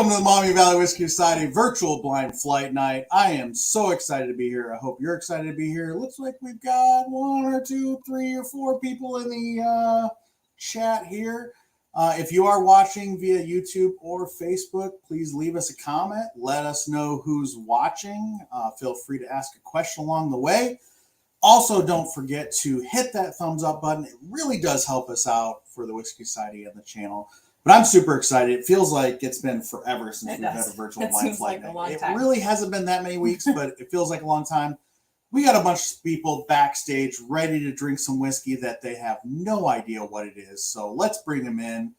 Welcome to the Maumee Valley Whiskey Society virtual blind flight night. I am so excited to be here. I hope you're excited to be here. It looks like we've got 1 or 2, 3 or 4 people in the chat here. If you are watching via YouTube or Facebook, please leave us a comment. Let us know who's watching. Feel free to ask a question along the way. Also, don't forget to hit that thumbs up button. It really does help us out for the Whiskey Society and the channel. But I'm super excited. It feels like it's been forever since we've had a virtual blind flight night. It really hasn't been that many weeks, but it feels like a long time. We got a bunch of people backstage ready to drink some whiskey that they have no idea what it is. So let's bring them in.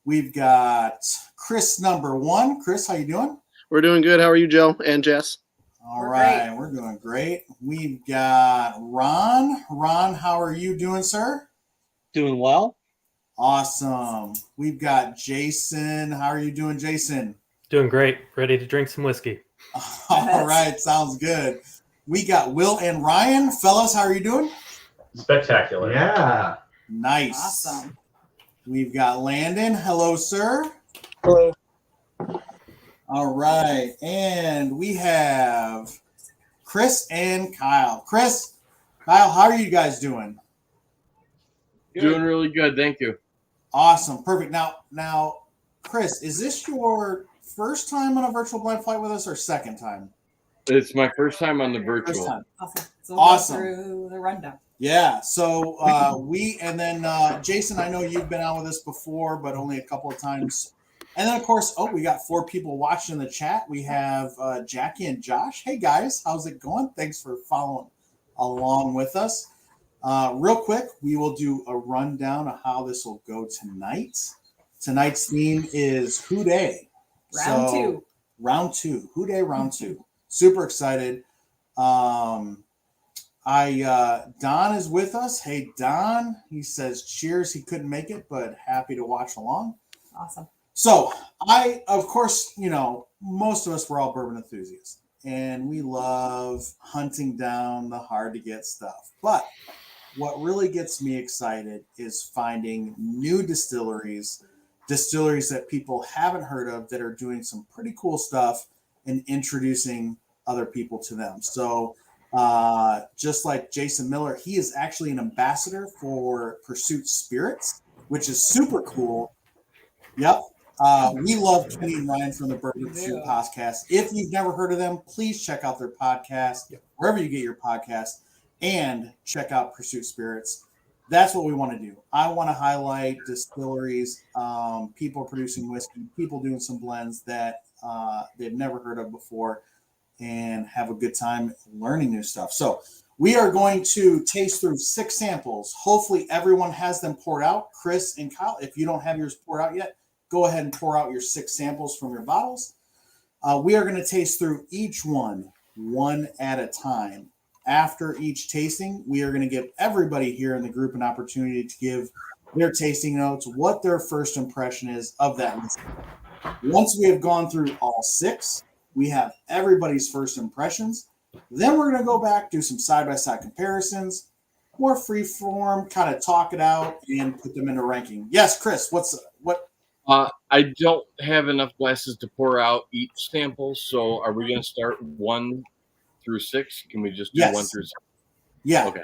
We've got Chris number 1. Chris, how you doing? We're doing good. How are you, Joe and Jess? All right, we're doing great. We've got Ron. Ron, how are you doing, sir? Doing well. Awesome. We've got Jason. How are you doing, Jason? Doing great. Ready to drink some whiskey. All right, sounds good. We got Will and Ryan. Fellas, how are you doing? Spectacular. Yeah. Nice. Awesome. We've got Landon. Hello, sir. Hello. All right, and we have Chris and Kyle. Chris, Kyle, how are you guys doing? Good. Doing really good, thank you. Awesome, perfect. Now, Chris, is this your first time on a virtual blind flight with us or second time? It's my first time on the virtual. First time. Awesome. So we'll Awesome. go through the rundown. Yeah, so Jason, I know you've been on with us before, but only a couple of times. And then, of course, we got 4 people watching in the chat. We have Jackie and Josh. Hey, guys, how's it going? Thanks for following along with us. Real quick, we will do a rundown of how this will go tonight. Tonight's theme is Who Day. Round 2. Round 2. Who Day, round 2. Super excited. Don is with us. Hey, Don. He says cheers. He couldn't make it, but happy to watch along. Awesome. So of course, most of us were all bourbon enthusiasts, and we love hunting down the hard to get stuff. But what really gets me excited is finding new distilleries that people haven't heard of that are doing some pretty cool stuff and introducing other people to them. So just like Jason Miller, he is actually an ambassador for Pursuit Spirits, which is super cool. Yep. We love Kenny and Ryan from the Bourbon Pursuit podcast. If you've never heard of them, please check out their podcast, wherever you get your podcast, and check out Pursuit Spirits. That's what we want to do. I want to highlight distilleries, people producing whiskey, people doing some blends that they've never heard of before, and have a good time learning new stuff. So we are going to taste through 6 samples. Hopefully everyone has them poured out. Chris and Kyle, if you don't have yours poured out yet, go ahead and pour out your 6 samples from your bottles. We are going to taste through each one at a time. After each tasting, we are going to give everybody here in the group an opportunity to give their tasting notes, what their first impression is of that whiskey. Once we have gone through all 6, we have everybody's first impressions. Then we're going to go back, do some side-by-side comparisons, more free form, kind of talk it out, and put them into ranking. Yes, Chris, what? I don't have enough glasses to pour out each sample, so are we going to start 1 through 6? Can we just do 1 through 6? Yeah. Okay.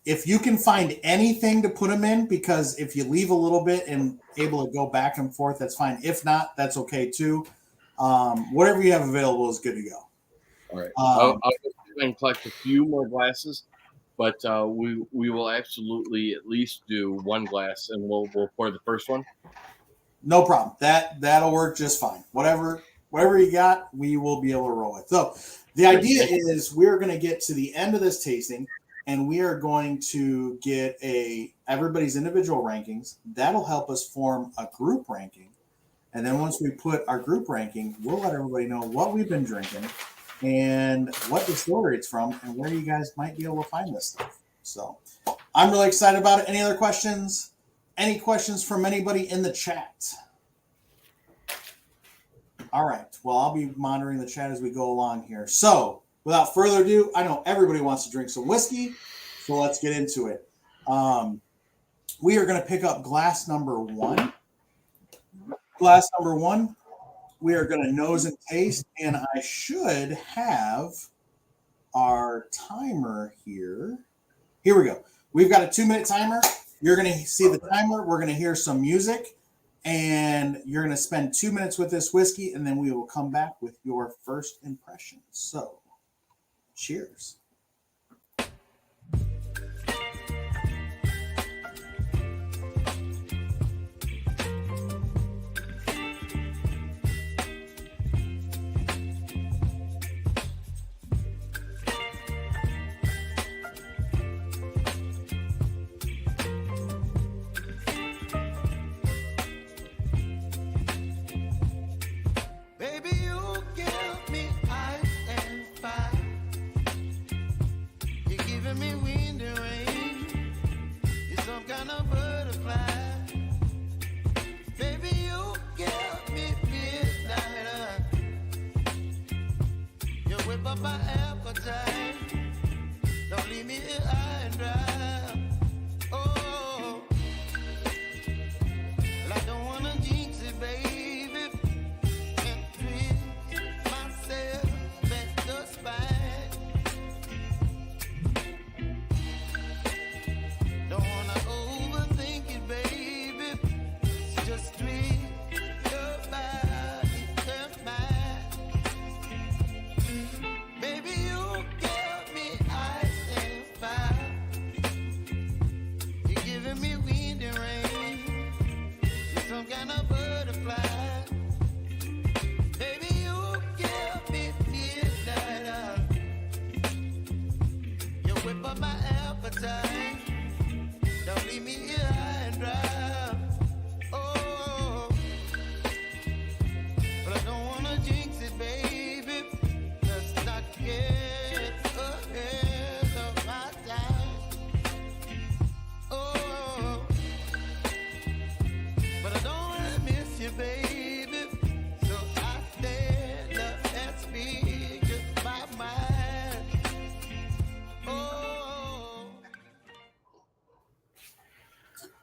If you can find anything to put them in, because if you leave a little bit and able to go back and forth, that's fine. If not, that's okay too. Whatever you have available is good to go. All right. I'll go and collect a few more glasses, but we will absolutely at least do 1 glass, and we'll pour the first one. No problem. That'll work just fine. Whatever you got, we will be able to roll it. So the idea is we're going to get to the end of this tasting, and we are going to get everybody's individual rankings. That'll help us form a group ranking. And then once we put our group ranking, we'll let everybody know what we've been drinking and what distillery it's from and where you guys might be able to find this stuff. So I'm really excited about it. Any other questions? Any questions from anybody in the chat? All right. Well, I'll be monitoring the chat as we go along here. So without further ado, I know everybody wants to drink some whiskey, so let's get into it. We are going to pick up glass number 1. Glass number 1. we are going to nose and taste, and I should have our timer here. Here we go. We've got a 2-minute timer. You're going to see the timer. We're going to hear some music, and you're going to spend 2 minutes with this whiskey, and then we will come back with your first impressions. So, cheers.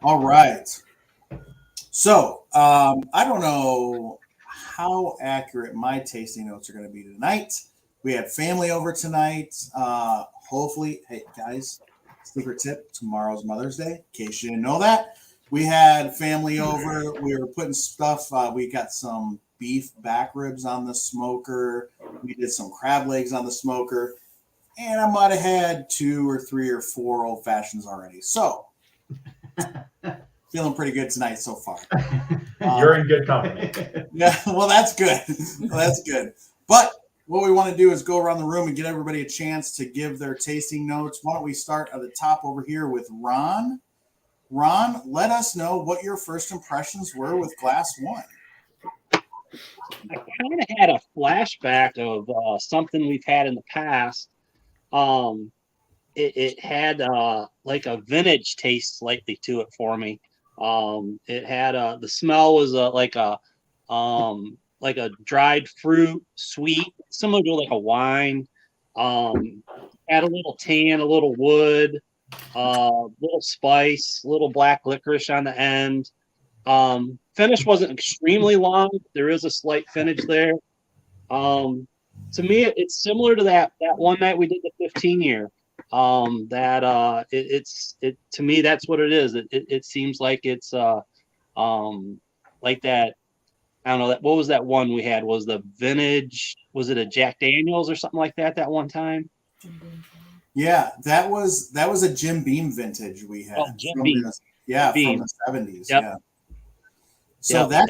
All right. So I don't know how accurate my tasting notes are going to be tonight. We had family over tonight. Hopefully, hey guys, secret tip: tomorrow's Mother's Day. In case you didn't know that, we had family over. We were putting stuff. We got some beef back ribs on the smoker. We did some crab legs on the smoker, and I might have had 2 or 3 or 4 old fashions already. So. Feeling pretty good tonight so far. You're in good company. Yeah, well, that's good. That's good. But what we want to do is go around the room and get everybody a chance to give their tasting notes. Why don't we start at the top over here with Ron? Ron, let us know what your first impressions were with Glass One. I kind of had a flashback of something we've had in the past. It had like a vintage taste slightly to it for me. It had the smell was like a dried fruit, sweet, similar to like a wine. Had a little tan, a little wood, little spice, little black licorice on the end. Finish wasn't extremely long. There is a slight finish there. To me, it's similar to that one night we did the 15-year. It to me, that's what it is. It seems like it's like that. I don't know, that what was that one we had? Was the vintage, was it a Jack Daniels or something like that one time? Yeah, that was a Jim Beam vintage we had. Oh, Jim Beam. From the 70s. Yep. Yeah. So Yep,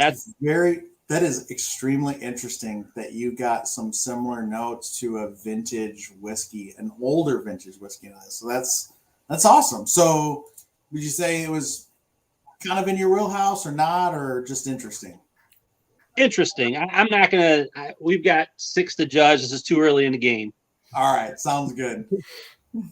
that is extremely interesting that you got some similar notes to a vintage whiskey, an older vintage whiskey. So that's awesome. So would you say it was kind of in your wheelhouse or not, or just interesting? Interesting. I'm not going to, we've got 6 to judge. This is too early in the game. All right. Sounds good.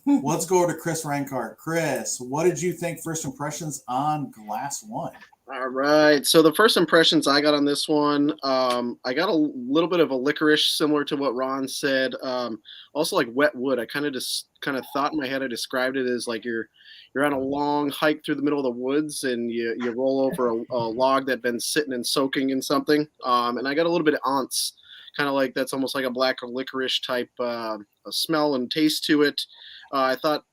Let's go over to Chris Rankart. Chris, what did you think first impressions on Glass One? All right. So the first impressions I got on this one, I got a little bit of a licorice, similar to what Ron said. Also like wet wood. I kind of thought in my head I described it as like you're on a long hike through the middle of the woods and you roll over a log that had been sitting and soaking in something. And I got a little bit of ants, kind of like that's almost like a black licorice type a smell and taste to it. I thought.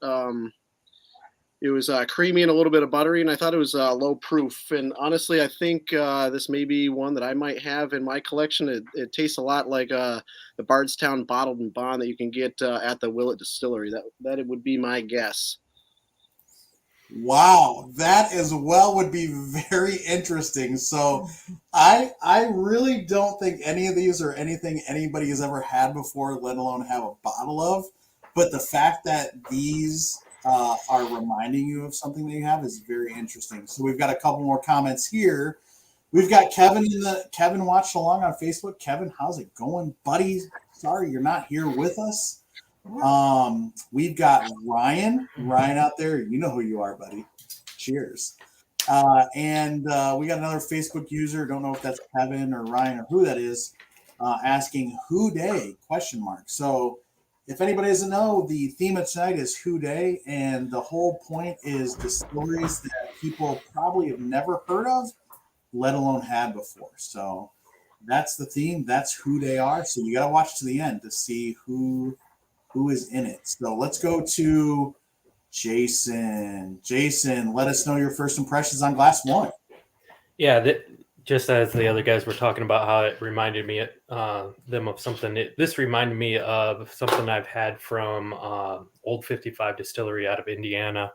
It was creamy and a little bit of buttery, and I thought it was low proof. And honestly, I think this may be one that I might have in my collection. It tastes a lot like the Bardstown Bottled and Bond that you can get at the Willett Distillery. That it would be my guess. Wow, that as well would be very interesting. So I really don't think any of these are anything anybody has ever had before, let alone have a bottle of. But the fact that these are reminding you of something that you have is very interesting. So we've got a couple more comments here. We've got Kevin Kevin watched along on Facebook. Kevin, how's it going, buddy? Sorry you're not here with us. We've got Ryan out there. You know who you are, buddy. Cheers. And we got another Facebook user. Don't know if that's Kevin or Ryan or who that is, asking who day ? So if anybody doesn't know, the theme of tonight is Who Day, and the whole point is distilleries that people probably have never heard of, let alone had before. So that's the theme. That's who they are. So you got to watch to the end to see who is in it. So let's go to Jason. Jason, let us know your first impressions on Glass One. Yeah, just as the other guys were talking about how it reminded me them of something. This reminded me of something I've had from Old 55 Distillery out of Indiana.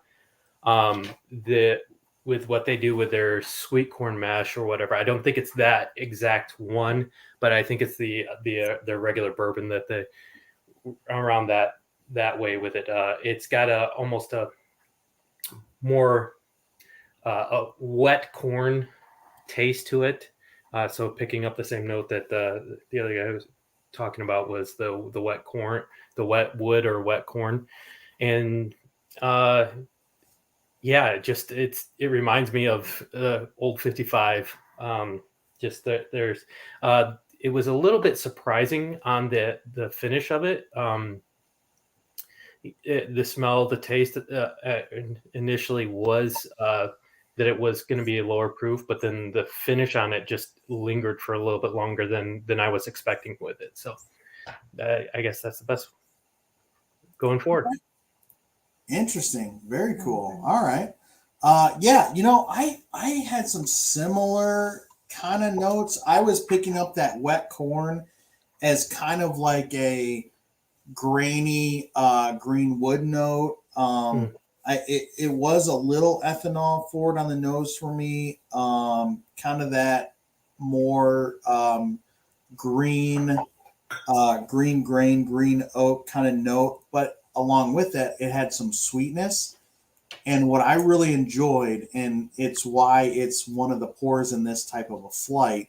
With what they do with their sweet corn mash or whatever. I don't think it's that exact one, but I think it's their regular bourbon that they around that way with it. It's got almost a more a wet corn taste to it. So picking up the same note that the other guy was talking about was the wet corn, the wet wood or wet corn. And yeah, it reminds me of Old 55. Just that there's it was a little bit surprising on the finish of it. The smell, the taste initially was that it was going to be a lower proof, but then the finish on it just lingered for a little bit longer than I was expecting with it. So I guess that's the best going forward. Interesting. Very cool. All right. Yeah, I had some similar kind of notes. I was picking up that wet corn as kind of like a grainy green wood note. It was a little ethanol forward on the nose for me. Kind of that more green grain, green oak kind of note, but along with that, it had some sweetness. And what I really enjoyed, and it's why it's one of the pours in this type of a flight,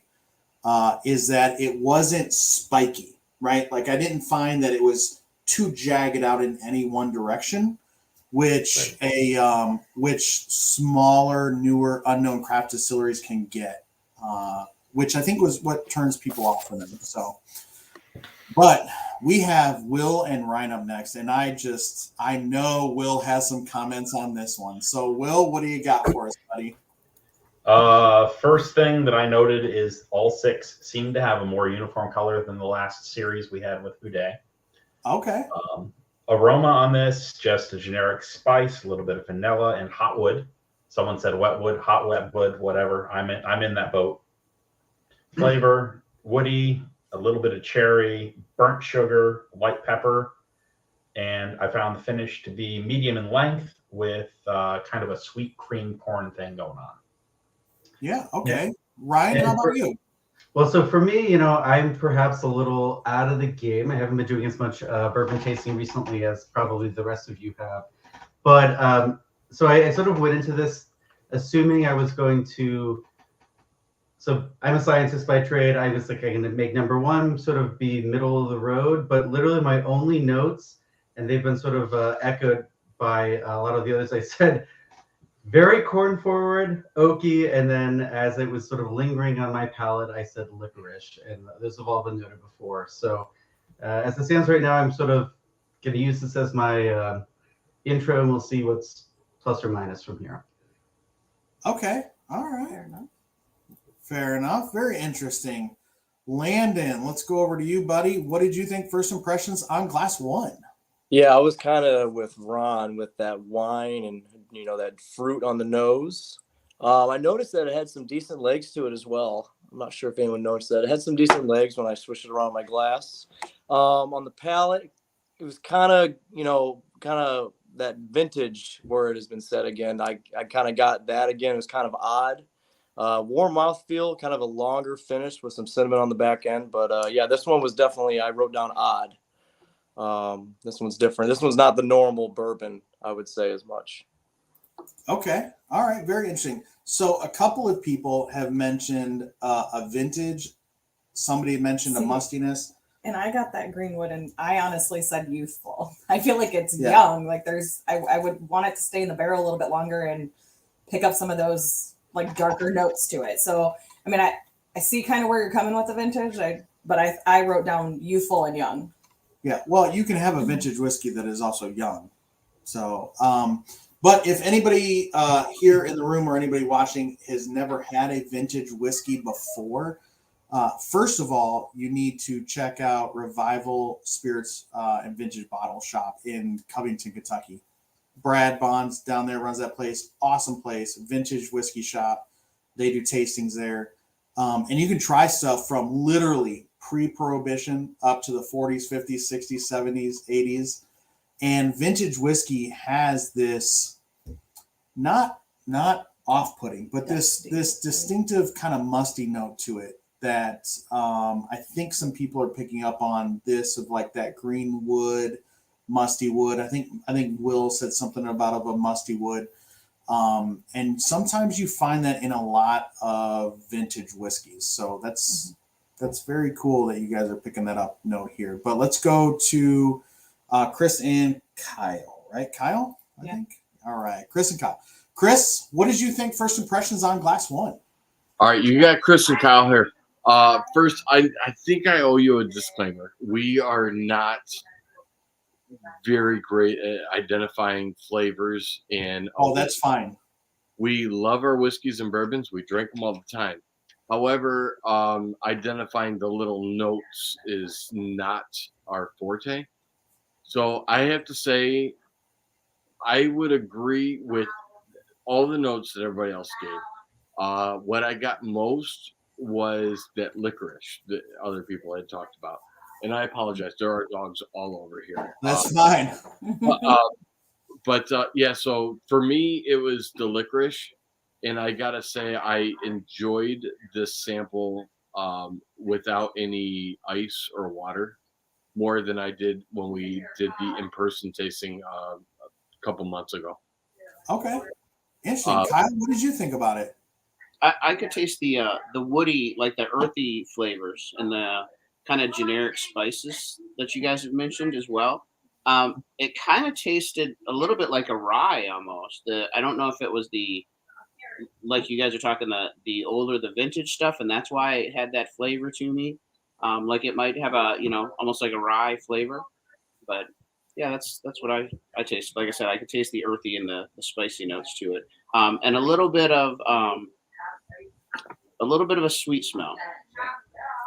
is that it wasn't spiky, right? Like I didn't find that it was too jagged out in any one direction, which which smaller, newer, unknown craft distilleries can get, which I think was what turns people off from them. So, but we have Will and Ryan up next, and I know Will has some comments on this one. So, Will, what do you got for us, buddy? First thing that I noted is all six seem to have a more uniform color than the last series we had with Houdet. Okay. Aroma on this, just a generic spice, a little bit of vanilla and hot wood. Someone said wet wood, hot wet wood, whatever. I'm in that boat. Flavor, woody, a little bit of cherry, burnt sugar, white pepper, and I found the finish to be medium in length with kind of a sweet cream corn thing going on. Yeah, okay. Yeah. Ryan, how about you? Well, so for me, I'm perhaps a little out of the game. I haven't been doing as much bourbon tasting recently as probably the rest of you have. But so I sort of went into this assuming I was going to. So I'm a scientist by trade. I was like, I'm going to make number one sort of be middle of the road, but literally my only notes, and they've been sort of echoed by a lot of the others I said, very corn forward, oaky, and then as it was sort of lingering on my palate, I said licorice, and those have all been noted before. So as it stands right now, I'm sort of going to use this as my intro, and we'll see what's plus or minus from here. Okay. All right. Fair enough. Fair enough. Very interesting. Landon, let's go over to you, buddy. What did you think first impressions on glass one? Yeah, I was kind of with Ron with that wine and, that fruit on the nose. I noticed that it had some decent legs to it as well. I'm not sure if anyone noticed that. It had some decent legs when I switched it around my glass. On the palate, it was kind of that vintage word has been said again. I kind of got that again. It was kind of odd. Warm mouthfeel, kind of a longer finish with some cinnamon on the back end. But yeah, this one was definitely, I wrote down odd. This one's different. This one's not the normal bourbon, I would say, as much. Okay. All right. Very interesting. So a couple of people have mentioned a vintage. Somebody mentioned a mustiness. And I got that greenwood, and I honestly said youthful. I feel like it's Yeah. young. Like I would want it to stay in the barrel a little bit longer and pick up some of those like darker notes to it. So, I mean, I see kind of where you're coming with the vintage, but I wrote down youthful and young. Yeah. Well, you can have a vintage whiskey that is also young. So, but if anybody here in the room or anybody watching has never had a vintage whiskey before, first of all, you need to check out Revival Spirits and Vintage Bottle Shop in Covington, Kentucky. Brad Bonds down there runs that place. Awesome place. Vintage whiskey shop. They do tastings there. And you can try stuff from literally pre-prohibition up to the 40s, 50s, 60s, 70s, 80s. And vintage whiskey has this not off-putting, but this distinctive kind of musty note to it that I think some people are picking up on this of like that green wood, musty wood. I think Will said something about of a musty wood. And sometimes you find that in a lot of vintage whiskeys. So that's very cool that you guys are picking that up note here. But let's go to Chris and Kyle, right? Kyle, I think. All right, Chris and Kyle. Chris, what did you think first impressions on glass one? All right, you got Chris and Kyle here. First, I think I owe you a disclaimer. We are not very great at identifying flavors, and That's fine. we love our whiskeys and bourbons. We drink them all the time. However, identifying the little notes is not our forte. So I have to say, I would agree with all the notes that everybody else gave. What I got most was that licorice that other people had talked about. And I apologize. There are dogs all over here. That's fine. But yeah, so for me, it was the licorice. And I got to say, I enjoyed this sample without any ice or water more than I did when we did the in-person tasting a couple months ago. Okay. Interesting. Kyle, what did you think about it? I could taste the woody, like the earthy flavors and the kind of generic spices that you guys have mentioned as well. It kind of tasted a little bit like a rye almost. I don't know if it was like you guys are talking the older, the vintage stuff, and that's why it had that flavor to me. Like it might have a, almost like a rye flavor, but yeah, that's what I taste. Like I said, I could taste the earthy and the spicy notes to it. And a little bit of a sweet smell.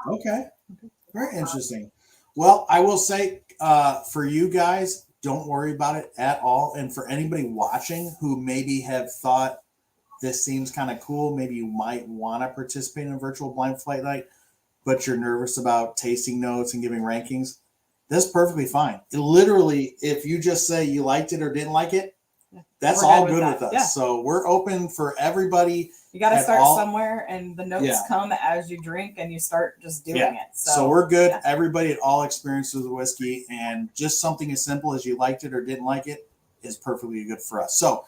Okay. Very interesting. Well, I will say for you guys, don't worry about it at all. And for anybody watching who maybe have thought this seems kind of cool, maybe you might want to participate in a virtual blind flight night, but you're nervous about tasting notes and giving rankings, that's perfectly fine. It literally, if you just say you liked it or didn't like it, that's all good with us. Yeah. So we're open for everybody. You got to start somewhere, and the notes come as you drink and you start just doing it. So we're good. Yeah. Everybody at all experiences with whiskey, and just something as simple as you liked it or didn't like it is perfectly good for us. So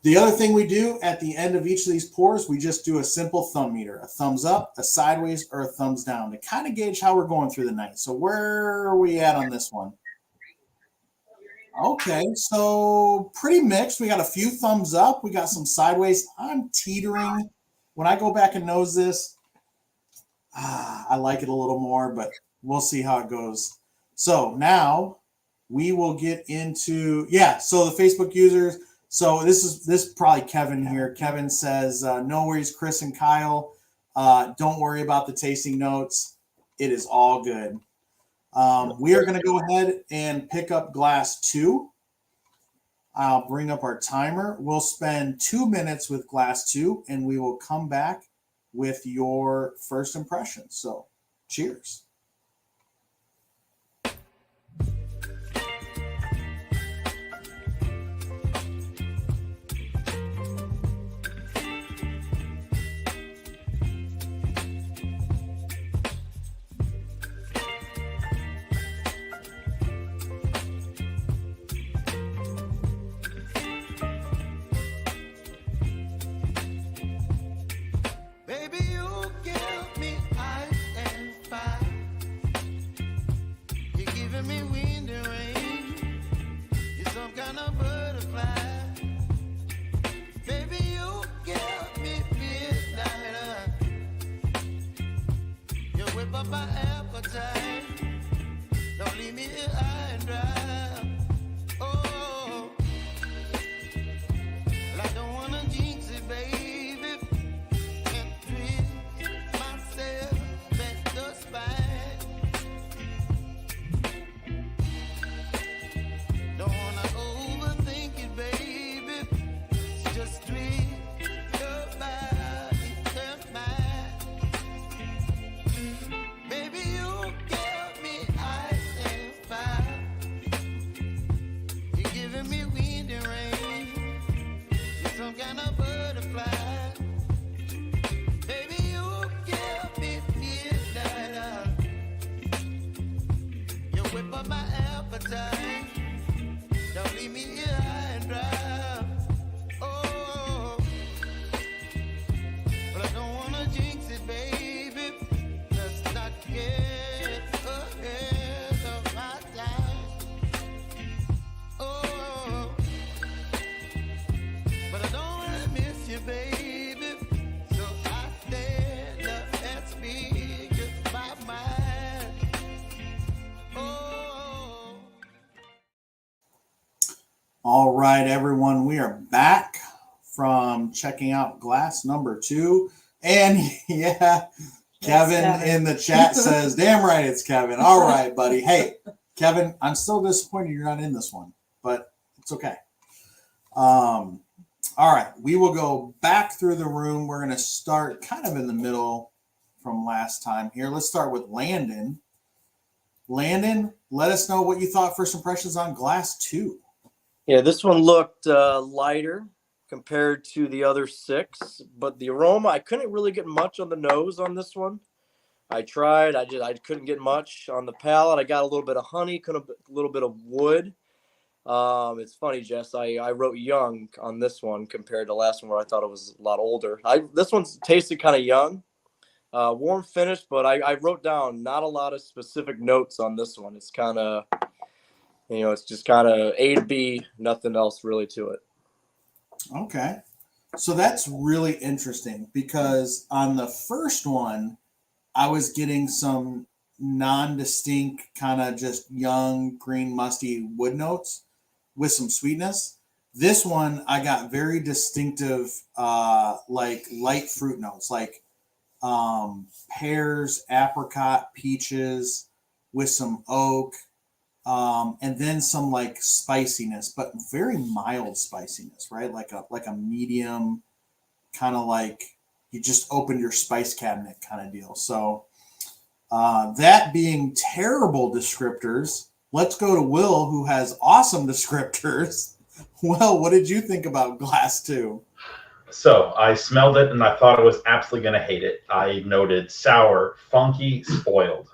the other thing we do at the end of each of these pours, we just do a simple thumb meter, a thumbs up, a sideways, or a thumbs down to kind of gauge how we're going through the night. So where are we at on this one? Okay, so pretty mixed. We got a few thumbs up. We got some sideways. I'm teetering. When I go back and nose this, I like it a little more, but we'll see how it goes. So now we will get into So the Facebook users. So this is probably Kevin here. Kevin says, "No worries, Chris and Kyle. Don't worry about the tasting notes. It is all good." We are going to go ahead and pick up glass 2. I'll bring up our timer. We'll spend 2 minutes with glass 2, and we will come back with your first impression. So, cheers. All right, everyone, we are back from checking out glass number 2. And yeah, Kevin in the chat says, damn right, it's Kevin. All right, buddy. Hey, Kevin, I'm still disappointed you're not in this one, but it's okay. All right, we will go back through the room. We're going to start kind of in the middle from last time here. Let's start with Landon. Landon, let us know what you thought first impressions on glass 2. Yeah, this one looked lighter compared to the other 6, but the aroma, I couldn't really get much on the nose on this one. I tried, I couldn't get much on the palate. I got a little bit of honey, a little bit of wood. It's funny, Jess, I wrote young on this one compared to last one where I thought it was a lot older. This one's tasted kind of young, warm finish, but I wrote down not a lot of specific notes on this one. It's kind of, it's just kind of A to B, nothing else really to it. Okay. So that's really interesting because on the first one, I was getting some non-distinct kind of just young, green, musty wood notes with some sweetness. This one, I got very distinctive, like light fruit notes, like pears, apricot, peaches with some oak. And then some like spiciness, but very mild spiciness, right? Like a medium, kind of like you just opened your spice cabinet kind of deal. So that being terrible descriptors, let's go to Will, who has awesome descriptors. Well, what did you think about glass 2? So I smelled it and I thought I was absolutely going to hate it. I noted sour, funky, spoiled.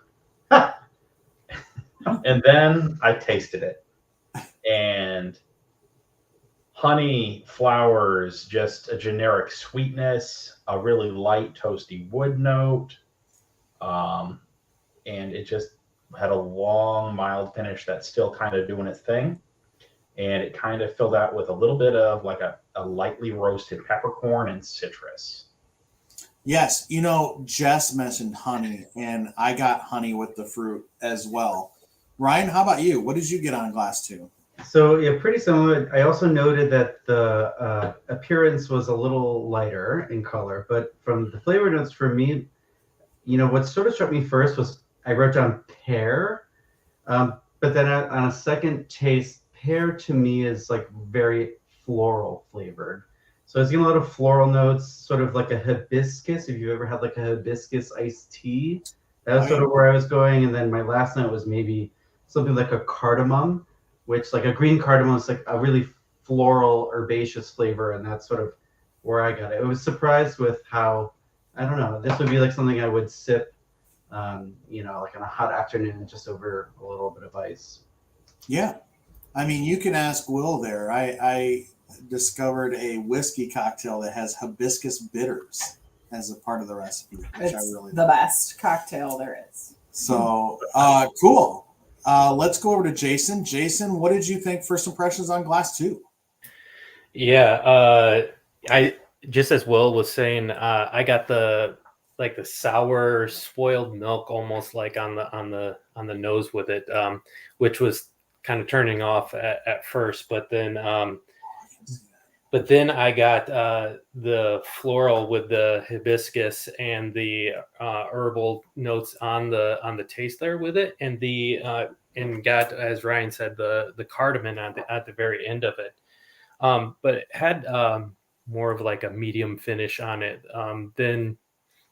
And then I tasted it, and honey, flowers, just a generic sweetness, a really light toasty wood note, and it just had a long, mild finish that's still kind of doing its thing. and it kind of filled out with a little bit of like a lightly roasted peppercorn and citrus. Yes, Jess mentioned honey, and I got honey with the fruit as well. Ryan, how about you? What did you get on glass two? So yeah, pretty similar. I also noted that the appearance was a little lighter in color, but from the flavor notes for me, what sort of struck me first was I wrote down pear, but then on a second taste, pear to me is like very floral flavored. So I was getting a lot of floral notes, sort of like a hibiscus. If you've ever had like a hibiscus iced tea, that was sort of where I was going. And then my last note was maybe something like a cardamom, which like a green cardamom is like a really floral herbaceous flavor, and that's sort of where I got it. I was surprised with how, I don't know, this would be like something I would sip, like on a hot afternoon just over a little bit of ice. Yeah. I mean, you can ask Will there. I discovered a whiskey cocktail that has hibiscus bitters as a part of the recipe, which It's I really the best cocktail there is. So, cool. Let's go over to Jason. Jason, what did you think first impressions on glass two? Yeah, I just as Will was saying, I got the sour spoiled milk almost like on the nose with it, which was kind of turning off at first, but then I got the floral with the hibiscus and the herbal notes on the taste there with it, and got, as Ryan said, the cardamom at the very end of it. But it had more of like a medium finish on it than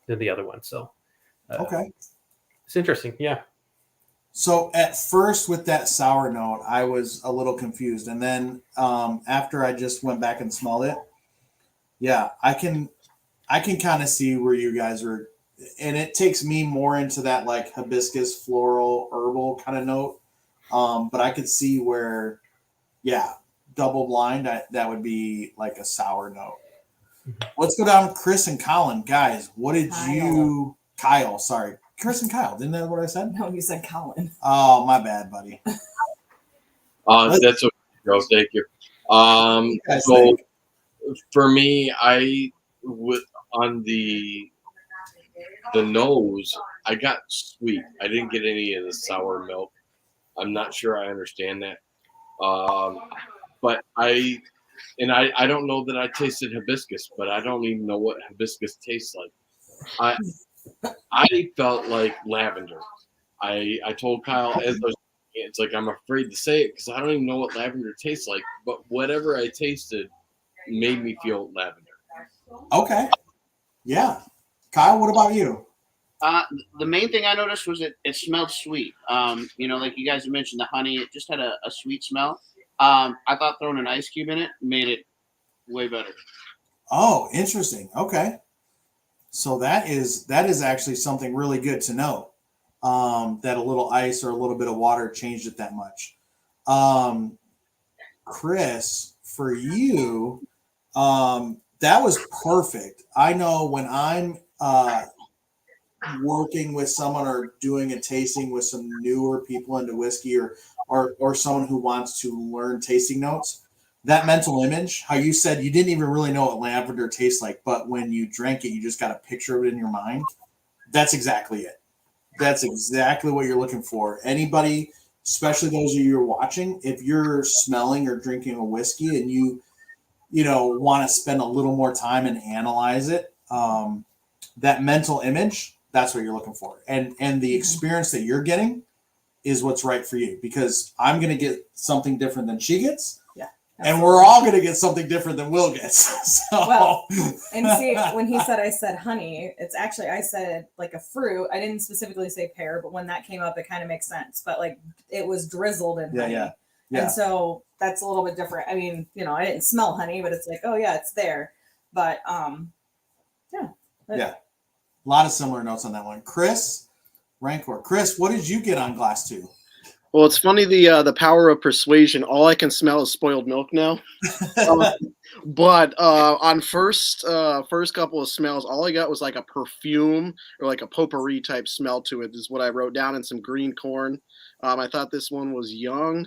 the other one. So Okay. it's interesting. Yeah. So at first with that sour note, I was a little confused. And then after I just went back and smelled it, yeah, I can kind of see where you guys are. And it takes me more into that like hibiscus, floral, herbal kind of note. But I could see where, yeah, double blind, that would be like a sour note. Let's go down to Chris and Colin. Guys, what did Kyle, sorry. Chris and Kyle, didn't that what I said? No, you said Colin. Oh, my bad, buddy. That's okay, girl. Thank you. So for me, on the nose, I got sweet. I didn't get any of the sour milk. I'm not sure I understand that. But I don't know that I tasted hibiscus, but I don't even know what hibiscus tastes like. I felt like lavender. I told Kyle it's like I'm afraid to say it because I don't even know what lavender tastes like. But whatever I tasted made me feel lavender. Okay. Yeah. Kyle, what about you? The main thing I noticed was it smelled sweet. Like you guys mentioned, the honey, it just had a sweet smell. I thought throwing an ice cube in it made it way better. Oh, interesting. Okay. So that is actually something really good to know. That a little ice or a little bit of water changed it that much. Chris, for you, that was perfect. I know when I'm working with someone or doing a tasting with some newer people into whiskey or someone who wants to learn tasting notes, that mental image, how you said you didn't even really know what lavender tastes like, but when you drank it, you just got a picture of it in your mind. That's exactly it. That's exactly what you're looking for. Anybody, especially those of you who are watching, if you're smelling or drinking a whiskey and you want to spend a little more time and analyze it, that mental image, that's what you're looking for. And the experience that you're getting is what's right for you, because I'm going to get something different than she gets. And we're all going to get something different than Will gets. So. Well, and see, when I said honey, it's actually, I said like a fruit. I didn't specifically say pear, but when that came up, it kind of makes sense. But like it was drizzled in honey. Yeah. And so that's a little bit different. I mean, I didn't smell honey, but it's like, oh yeah, it's there. But yeah. Yeah. A lot of similar notes on that one. Chris, Rancor. Chris, what did you get on glass two? Well, it's funny, the power of persuasion. All I can smell is spoiled milk now. But on first couple of smells, all I got was like a perfume or like a potpourri type smell to it, is what I wrote down, and some green corn. I thought this one was young.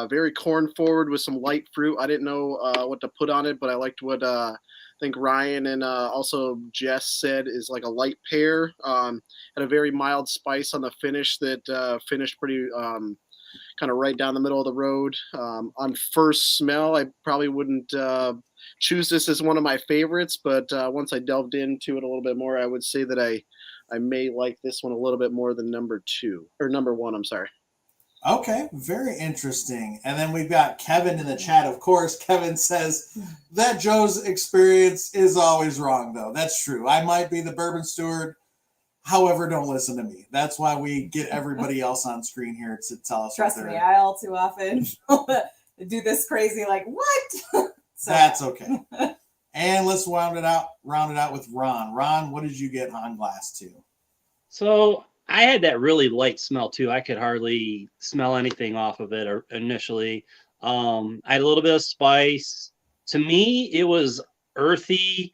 Very corn forward with some light fruit. I didn't know what to put on it, but I liked what I think Ryan and also Jess said is like a light pear. Had a very mild spice on the finish that finished pretty kind of right down the middle of the road. On first smell, I probably wouldn't choose this as one of my favorites, but once I delved into it a little bit more, I would say that I may like this one a little bit more than number one. I'm sorry. Okay, very interesting. And then we've got Kevin in the chat. Of course, Kevin says that Joe's experience is always wrong, though. That's true. I might be the bourbon steward. However, don't listen to me. That's why we get everybody else on screen here to tell us. Trust me, I all too often do this crazy, like, what? So. That's okay. And let's round it out with Ron. Ron, what did you get on glass 2? So I had that really light smell too. I could hardly smell anything off of it initially. I had a little bit of spice. To me, it was earthy,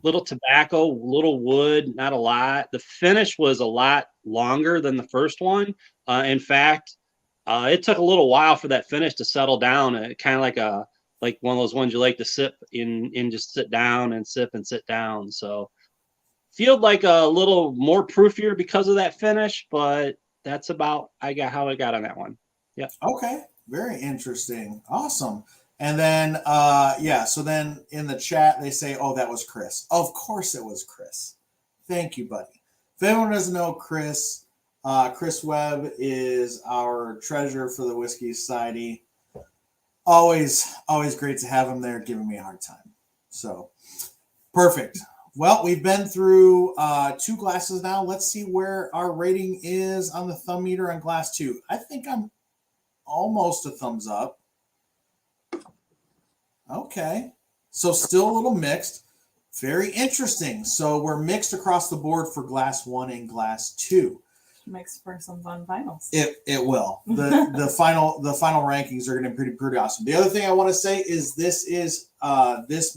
little tobacco, little wood, not a lot. The finish was a lot longer than the first one. In fact, it took a little while for that finish to settle down. Kind of like one of those ones you like to sip in just sit down and sip and sit down. So feel like a little more proofier because of that finish, but that's about how I got on that one. Yeah. Okay. Very interesting. Awesome. And then so then in the chat they say, oh, that was Chris. Of course it was Chris. Thank you, buddy. If anyone doesn't know Chris, Chris Webb is our treasurer for the Whiskey Society. Always great to have him there giving me a hard time. So perfect. Well, we've been through 2 glasses now. Let's see where our rating is on the thumb meter on glass 2. I think I'm almost a thumbs up. Okay. So still a little mixed. Very interesting. So we're mixed across the board for glass 1 and glass 2. Makes for some fun finals. It will. The final rankings are going to be pretty awesome. The other thing I want to say is this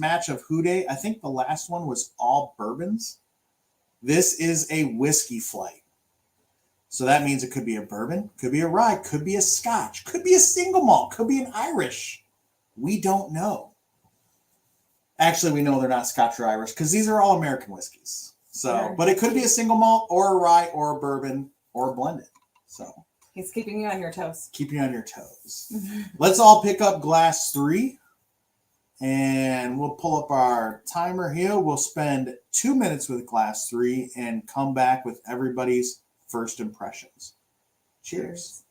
match of Houday. I think the last one was all bourbons. This is a whiskey flight. So that means it could be a bourbon, could be a rye, could be a scotch, could be a single malt, could be an Irish. We don't know. Actually, we know they're not Scotch or Irish because these are all American whiskeys. So, but it could be a single malt or a rye or a bourbon or blended. So he's keeping you on your toes. Keeping you on your toes. Let's all pick up glass 3 and we'll pull up our timer here. We'll spend 2 minutes with glass 3 and come back with everybody's first impressions. Cheers.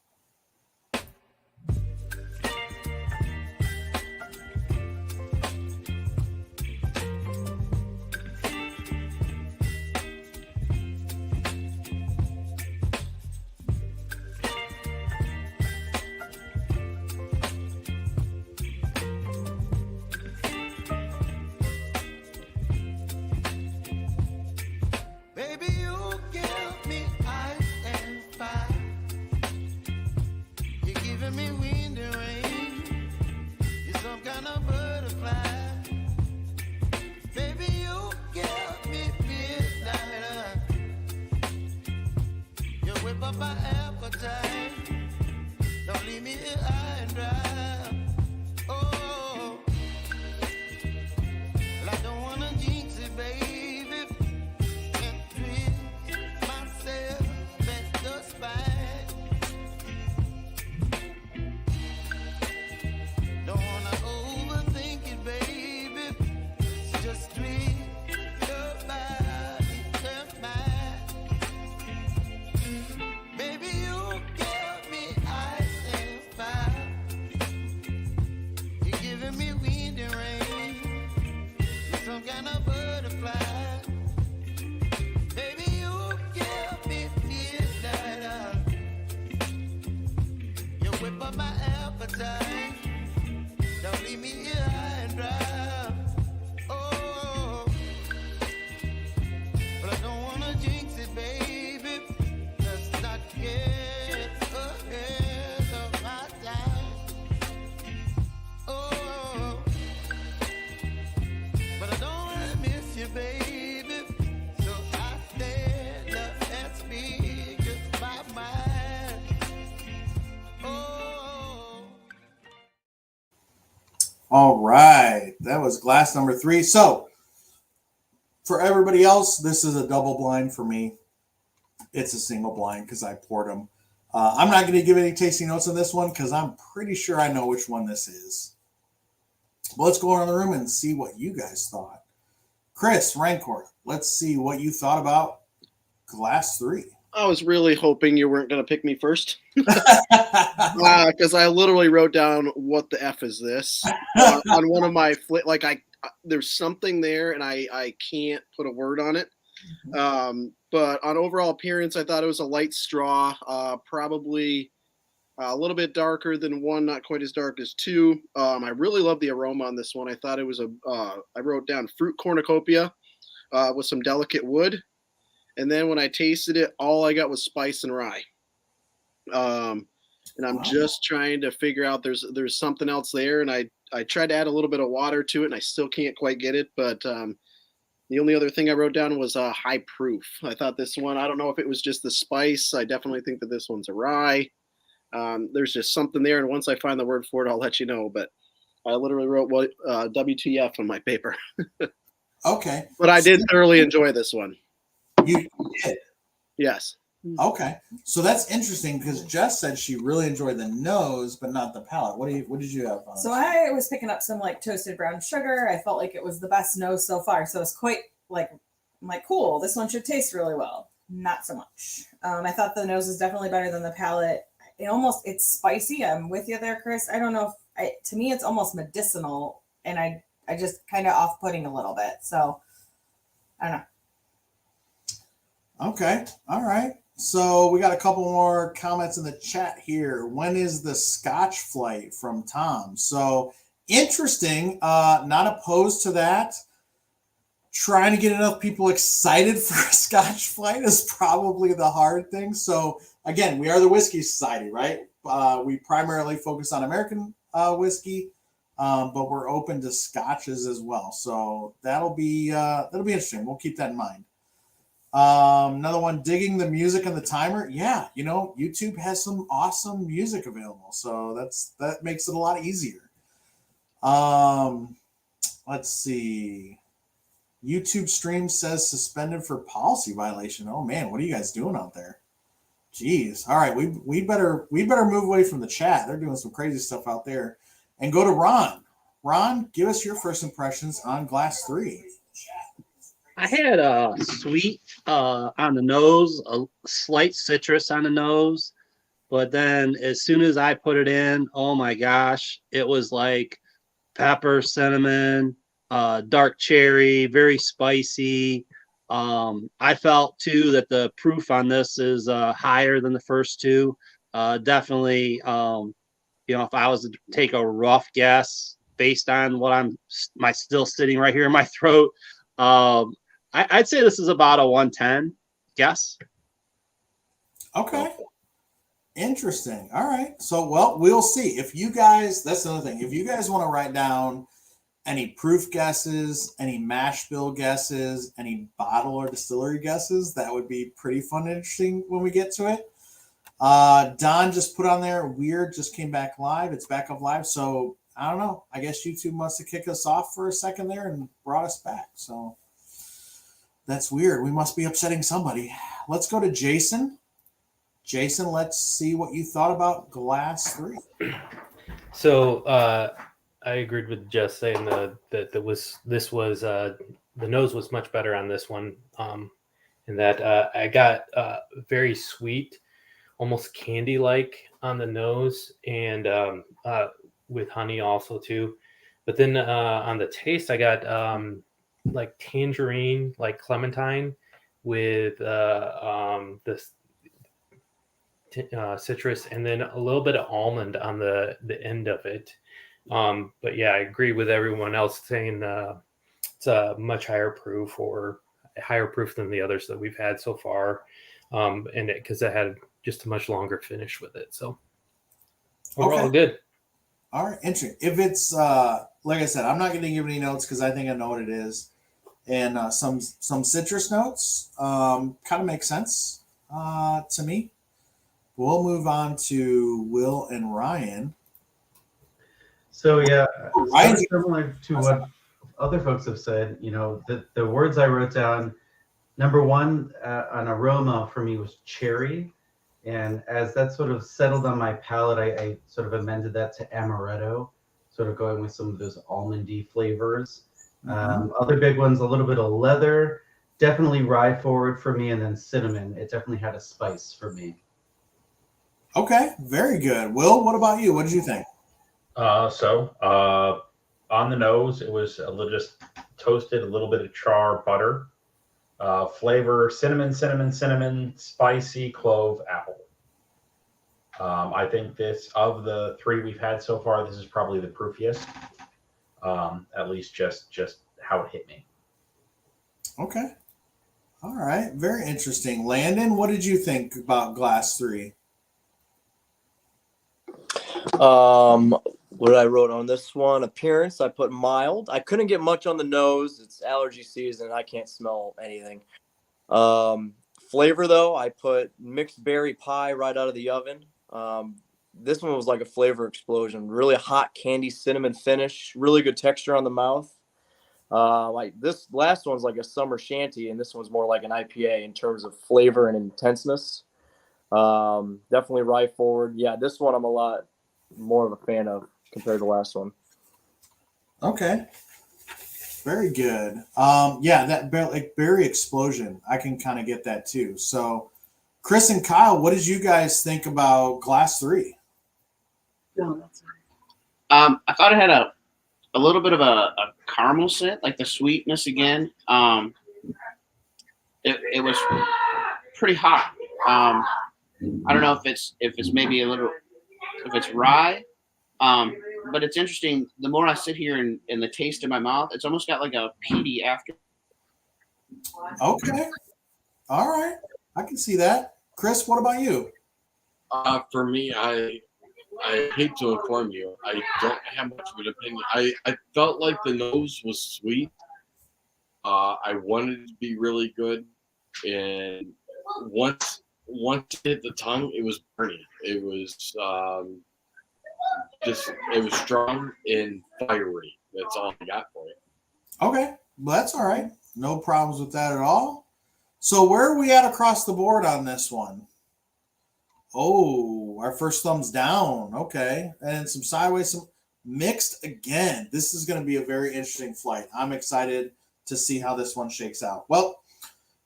All right, that was glass number 3. So for everybody else, this is a double blind for me. It's a single blind because I poured them. I'm not going to give any tasting notes on this one because I'm pretty sure I know which one this is. But let's go around the room and see what you guys thought. Chris, Rancor, let's see what you thought about glass 3. I was really hoping you weren't going to pick me first. Because I literally wrote down, what the F is this? On one of my, there's something there and I can't put a word on it. But on overall appearance, I thought it was a light straw, probably a little bit darker than 1, not quite as dark as 2. I really love the aroma on this one. I thought it was I wrote down fruit cornucopia with some delicate wood. And then when I tasted it, all I got was spice and rye. And I'm just trying to figure out there's something else there. And I tried to add a little bit of water to it, and I still can't quite get it. But the only other thing I wrote down was high proof. I thought this one, I don't know if it was just the spice. I definitely think that this one's a rye. There's just something there. And once I find the word for it, I'll let you know. But I literally wrote WTF on my paper. Okay. But I did thoroughly enjoy this one. You did? Yes. Okay. So that's interesting because Jess said she really enjoyed the nose, but not the palate. What did you have on? So I was picking up some like toasted brown sugar. I felt like it was the best nose so far. So it's quite like, I'm like, cool, this one should taste really well. Not so much. I thought the nose is definitely better than the palate. It's spicy. I'm with you there, Chris. I don't know if to me it's almost medicinal, and I just kind of off-putting a little bit. So I don't know. Okay. All right. So we got a couple more comments in the chat here. When is the Scotch flight from Tom? So interesting. Not opposed to that. Trying to get enough people excited for a Scotch flight is probably the hard thing. So again, we are the Whiskey Society, right? We primarily focus on American whiskey, but we're open to Scotches as well. So that'll be interesting. We'll keep that in mind. Another one, digging the music and the timer. Yeah, YouTube has some awesome music available, so that makes it a lot easier. Let's see. YouTube stream says suspended for policy violation. Oh man, what are you guys doing out there? Jeez. All right, we better move away from the chat. They're doing some crazy stuff out there, and go to Ron. Ron, give us your first impressions on Glass 3. I had a sweet on the nose, a slight citrus on the nose, but then as soon as I put it in, oh my gosh, it was like pepper, cinnamon, dark cherry, very spicy. I felt too that the proof on this is higher than the first two. Definitely, if I was to take a rough guess based on what my still sitting right here in my throat, I'd say this is about a 110 guess. Okay. Interesting. All right. So, well, we'll see. If you guys, that's another thing. If you guys want to write down any proof guesses, any mash bill guesses, any bottle or distillery guesses, that would be pretty fun and interesting when we get to it. Don just put on there, weird, just came back live. It's back up live. So, I don't know. I guess YouTube must have kicked us off for a second there and brought us back. So, that's weird. We must be upsetting somebody. Let's go to Jason. Jason, let's see what you thought about Glass 3. So I agreed with Jess saying that the nose was much better on this one, and that I got very sweet, almost candy-like on the nose, and with honey also too. But then on the taste, I got like tangerine, like clementine, with this citrus, and then a little bit of almond on the end of it. But yeah, I agree with everyone else saying it's a much higher proof, or higher proof than the others that we've had so far, and because it had just a much longer finish with it. So overall, good. All right, interesting. If it's like I said, I'm not going to give any notes because I think I know what it is, and some citrus notes kind of make sense to me. We'll move on to Will and Ryan. So yeah, Ryan, sort of similar to what other folks have said. You know, the words I wrote down. Number one, an aroma for me was cherry, and as that sort of settled on my palate, I sort of amended that to amaretto, sort of going with some of those almondy flavors. Other big ones, a little bit of leather, definitely rye forward for me, and then cinnamon. It definitely had a spice for me. Okay, very good. Will, what about you? What did you think? On the nose, it was a little just toasted, a little bit of char, butter. Flavor cinnamon, cinnamon, cinnamon, spicy, clove, apple. I think this of the three we've had so far, this is probably the proofiest. At least just how it hit me. Okay. All right. Very interesting. Landon, what did you think about Glass 3? What I wrote on this one, appearance, I put mild. I couldn't get much on the nose. It's allergy season. I can't smell anything. Flavor though, I put mixed berry pie right out of the oven. This one was like a flavor explosion. Really hot candy cinnamon finish. Really good texture on the mouth. Like this last one's like a summer shanty, and this one's more like an IPA in terms of flavor and intenseness. Definitely rye forward. Yeah, this one I'm a lot more of a fan of compared to the last one. Okay. Very good. Yeah, that like berry explosion, I can kind of get that too. So, Chris and Kyle, what did you guys think about Glass 3? I thought it had a little bit of a caramel scent, like the sweetness again. It was pretty hot. I don't know if it's maybe a little, if it's rye. But it's interesting. The more I sit here and the taste in my mouth, it's almost got like a peaty after. Okay. All right. I can see that. Chris, what about you? For me, I hate to inform you. I don't have much of an opinion. I felt like the nose was sweet. I wanted it to be really good, and once it hit the tongue, it was burning. It was it was strong and fiery. That's all I got for it. Okay. Well, that's all right. No problems with that at all. So where are we at across the board on this one? Oh, our first thumbs down. Okay. And some sideways, some mixed again. This is going to be a very interesting flight. I'm excited to see how this one shakes out. Well,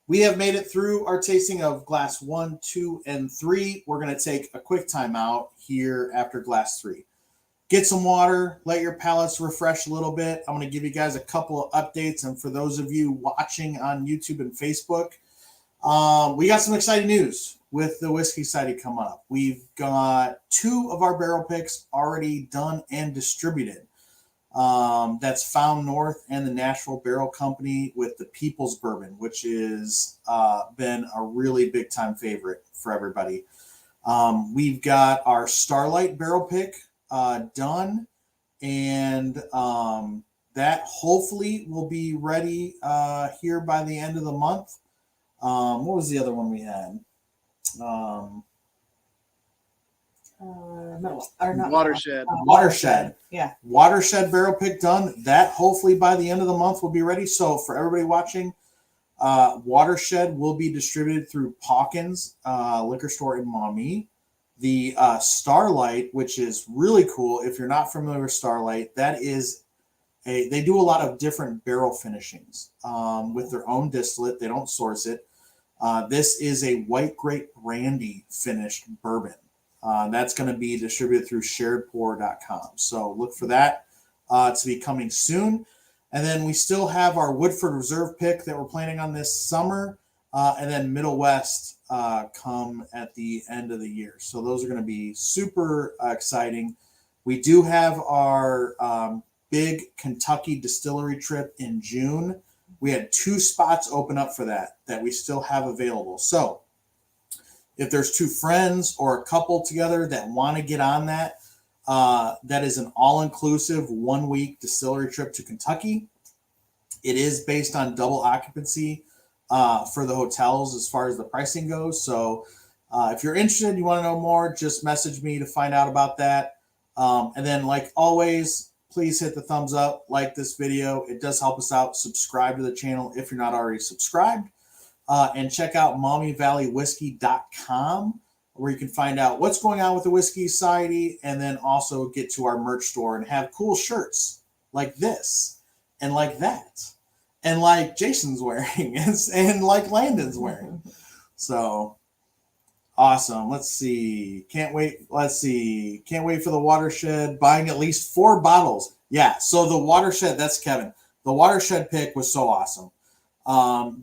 we have made it through our tasting of Glass 1, 2, and 3. We're going to take a quick time out here after Glass 3. Get some water, let your palates refresh a little bit. I'm going to give you guys a couple of updates. And for those of you watching on YouTube and Facebook, we got some exciting news with the Whiskey Society coming up. We've got 2 of our barrel picks already done and distributed. That's Found North and the Nashville Barrel Company with the People's Bourbon, which is been a really big time favorite for everybody. We've got our Starlight Barrel Pick done, and that hopefully will be ready here by the end of the month. What was the other one we had? Watershed. Watershed. Yeah. Watershed barrel pick done. That hopefully by the end of the month will be ready. So for everybody watching, Watershed will be distributed through Pawkins liquor store in Maumee. The Starlight, which is really cool. If you're not familiar with Starlight, that is they do a lot of different barrel finishings with their own distillate. They don't source it. This is a white grape brandy finished bourbon. That's going to be distributed through sharedpour.com. So look for that to be coming soon. And then we still have our Woodford Reserve pick that we're planning on this summer. And then Middle West come at the end of the year. So those are going to be super exciting. We do have our big Kentucky distillery trip in June. We had 2 spots open up for that we still have available. So if there's 2 friends or a couple together that want to get on that, that is an all-inclusive 1-week distillery trip to Kentucky. It is based on double occupancy for the hotels as far as the pricing goes. So if you're interested, you want to know more, just message me to find out about that. And then, like always, please hit the thumbs up, like this video. It does help us out. Subscribe to the channel if you're not already subscribed. And check out MommiValleyWhiskey.com, where you can find out what's going on with the Whiskey Society, and then also get to our merch store and have cool shirts like this and like that, and like Jason's wearing, and like Landon's wearing. So awesome. Let's see. Can't wait. Let's see. Can't wait for the Watershed. Buying at least 4 bottles. Yeah. So the Watershed, that's Kevin. The Watershed pick was so awesome.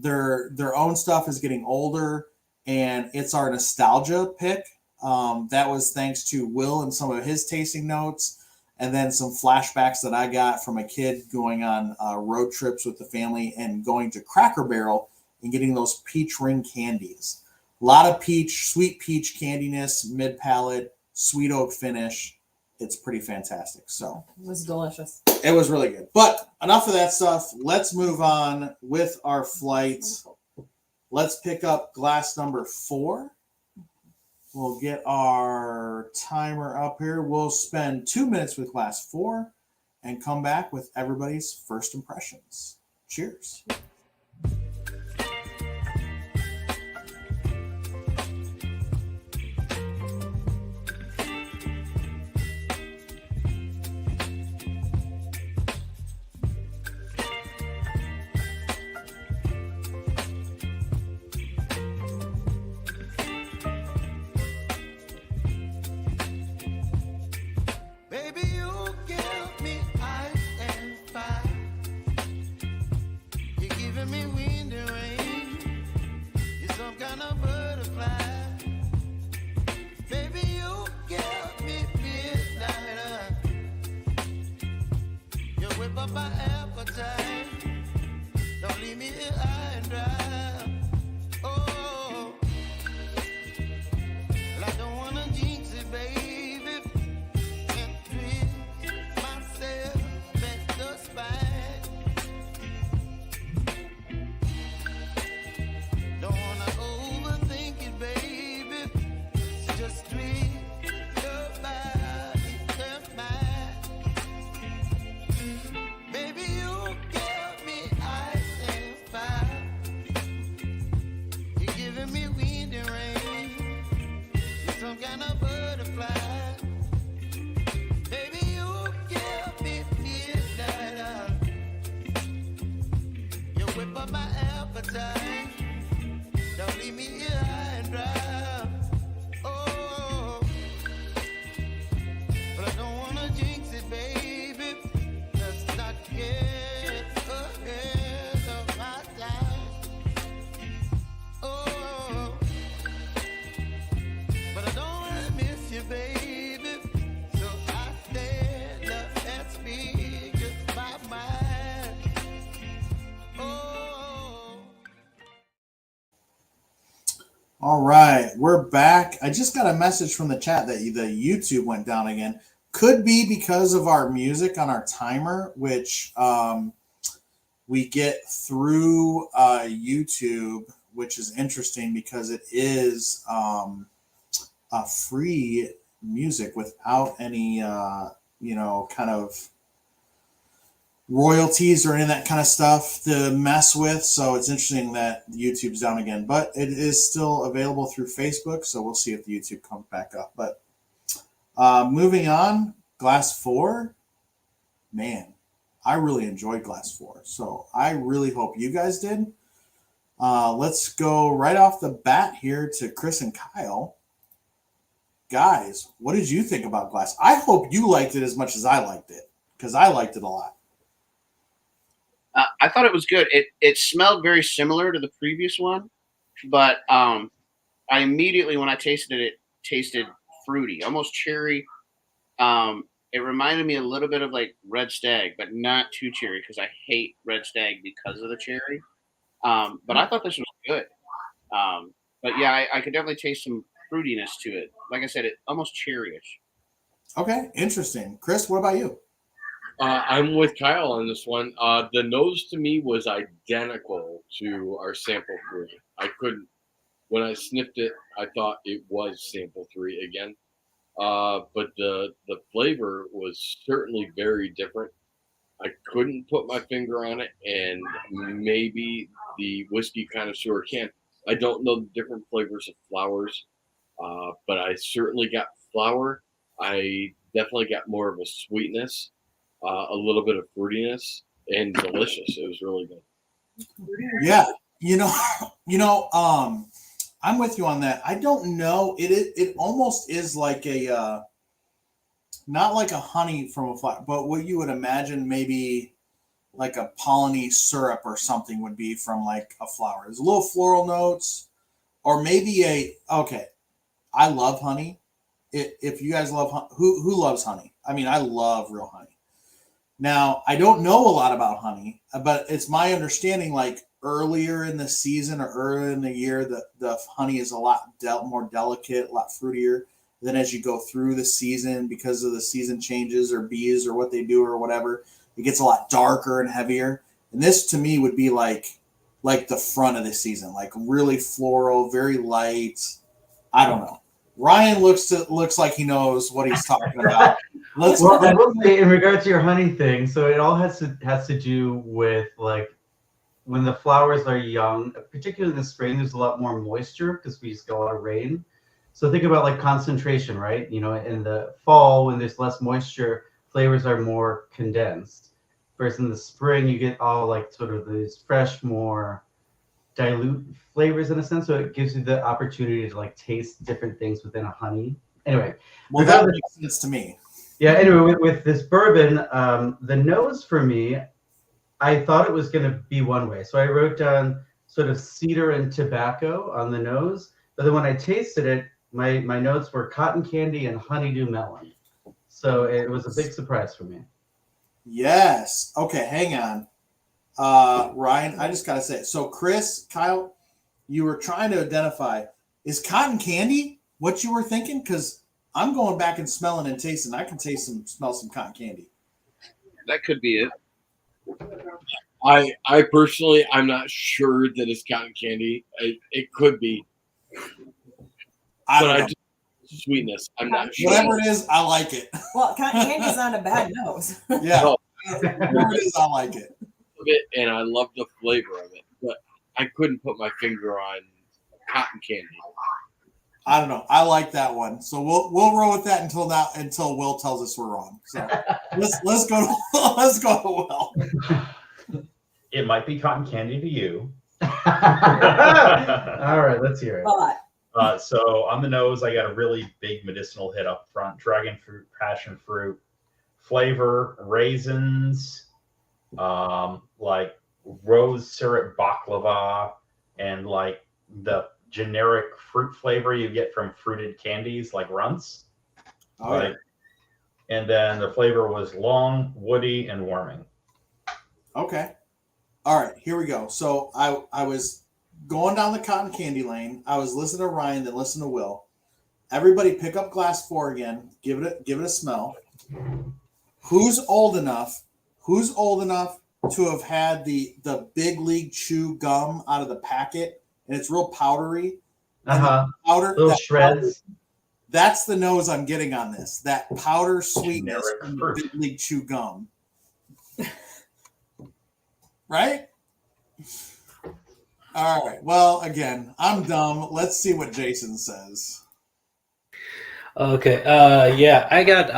Their own stuff is getting older, and it's our nostalgia pick. That was thanks to Will and some of his tasting notes, and then some flashbacks that I got from a kid going on road trips with the family and going to Cracker Barrel and getting those peach ring candies. A lot of peach, sweet peach candiness, mid palate, sweet oak finish. It's pretty fantastic. So It was delicious. it was really good. But enough of that stuff. Let's move on with our flight. Let's pick up glass number 4. We'll get our timer up here. We'll spend 2 minutes with glass 4 and come back with everybody's first impressions. Cheers. All right, we're back. I just got a message from the chat that the YouTube went down again. Could be because of our music on our timer, which we get through YouTube, which is interesting because it is a free music without any, kind of royalties or any of that kind of stuff to mess with. So it's interesting that YouTube's down again, but it is still available through Facebook. So we'll see if the YouTube comes back up. But moving on, Glass 4, man, I really enjoyed Glass 4. So I really hope you guys did. Let's go right off the bat here to Chris and Kyle. Guys, what did you think about Glass? I hope you liked it as much as I liked it, because I liked it a lot. I thought it was good. It smelled very similar to the previous one, but I immediately, when I tasted it tasted fruity, almost cherry. It reminded me a little bit of like Red Stag, but not too cherry because I hate Red Stag because of the cherry. But I thought this was good. But yeah, I could definitely taste some fruitiness to it. Like I said, it almost cherryish. Okay, interesting. Chris, what about you? I'm with Kyle on this one. The nose to me was identical to our sample 3. I couldn't, when I sniffed it, I thought it was sample 3 again. but the flavor was certainly very different. I couldn't put my finger on it, and maybe the whiskey connoisseur can. I don't know the different flavors of flowers, but I certainly got flower. I definitely got more of a sweetness, a little bit of fruitiness, and delicious. It was really good. Yeah, you know, I'm with you on that. I don't know. It almost is like a not like a honey from a flower, but what you would imagine maybe like a polleny syrup or something would be from like a flower. There's a little floral notes, or maybe okay. I love honey. If you guys love who loves honey? I mean, I love real honey. Now, I don't know a lot about honey, but it's my understanding like earlier in the season or earlier in the year, the honey is a lot more delicate, a lot fruitier. Then as you go through the season, because of the season changes or bees or what they do or whatever, it gets a lot darker and heavier. And this to me would be like the front of the season, like really floral, very light. I don't know. Ryan looks like he knows what he's talking about. Well, I will say in regard to your honey thing, so it all has to do with like when the flowers are young, particularly in the spring, there's a lot more moisture because we just get a lot of rain. So think about like concentration, right? You know, in the fall when there's less moisture, flavors are more condensed. Whereas in the spring, you get all like sort of these fresh, more dilute flavors in a sense. So it gives you the opportunity to like taste different things within a honey. Anyway, well, that makes sense to me. Yeah. Anyway, with this bourbon, the nose for me, I thought it was going to be one way. So I wrote down sort of cedar and tobacco on the nose. But then when I tasted it, my notes were cotton candy and honeydew melon. So it was a big surprise for me. Yes. Okay, hang on. Ryan, I just got to say. So Chris, Kyle, you were trying to identify, is cotton candy what you were thinking? Because I'm going back and smelling and tasting. I can smell some cotton candy. That could be it. I personally, I'm not sure that it's cotton candy. It could be, I don't know. Sweetness. I'm not sure. Whatever it is, I like it. Well, cotton candy's not a bad nose. Yeah. No. Whatever it is, I like it. And I love the flavor of it, but I couldn't put my finger on cotton candy. I don't know. I like that one. So we'll roll with that until Will tells us we're wrong. So let's go to Will. It might be cotton candy to you. All right, let's hear it. So on the nose, I got a really big medicinal hit up front: dragon fruit, passion fruit, flavor, raisins, like rose syrup baklava, and like the generic fruit flavor you get from fruited candies like Runts. Oh, right. And then the flavor was long, woody, and warming. Okay. All right, here we go. So I was going down the cotton candy lane. I was listening to Ryan, then listening to Will. Everybody pick up glass 4 again. Give it a smell. Who's old enough to have had the Big League Chew gum out of the packet, and it's real powdery? Powder, little shreds. Powder, that's the nose I'm getting on this. That powder sweetness from the Big League Chew gum. Right? All right. Well, again, I'm dumb. Let's see what Jason says. Okay. Yeah, I got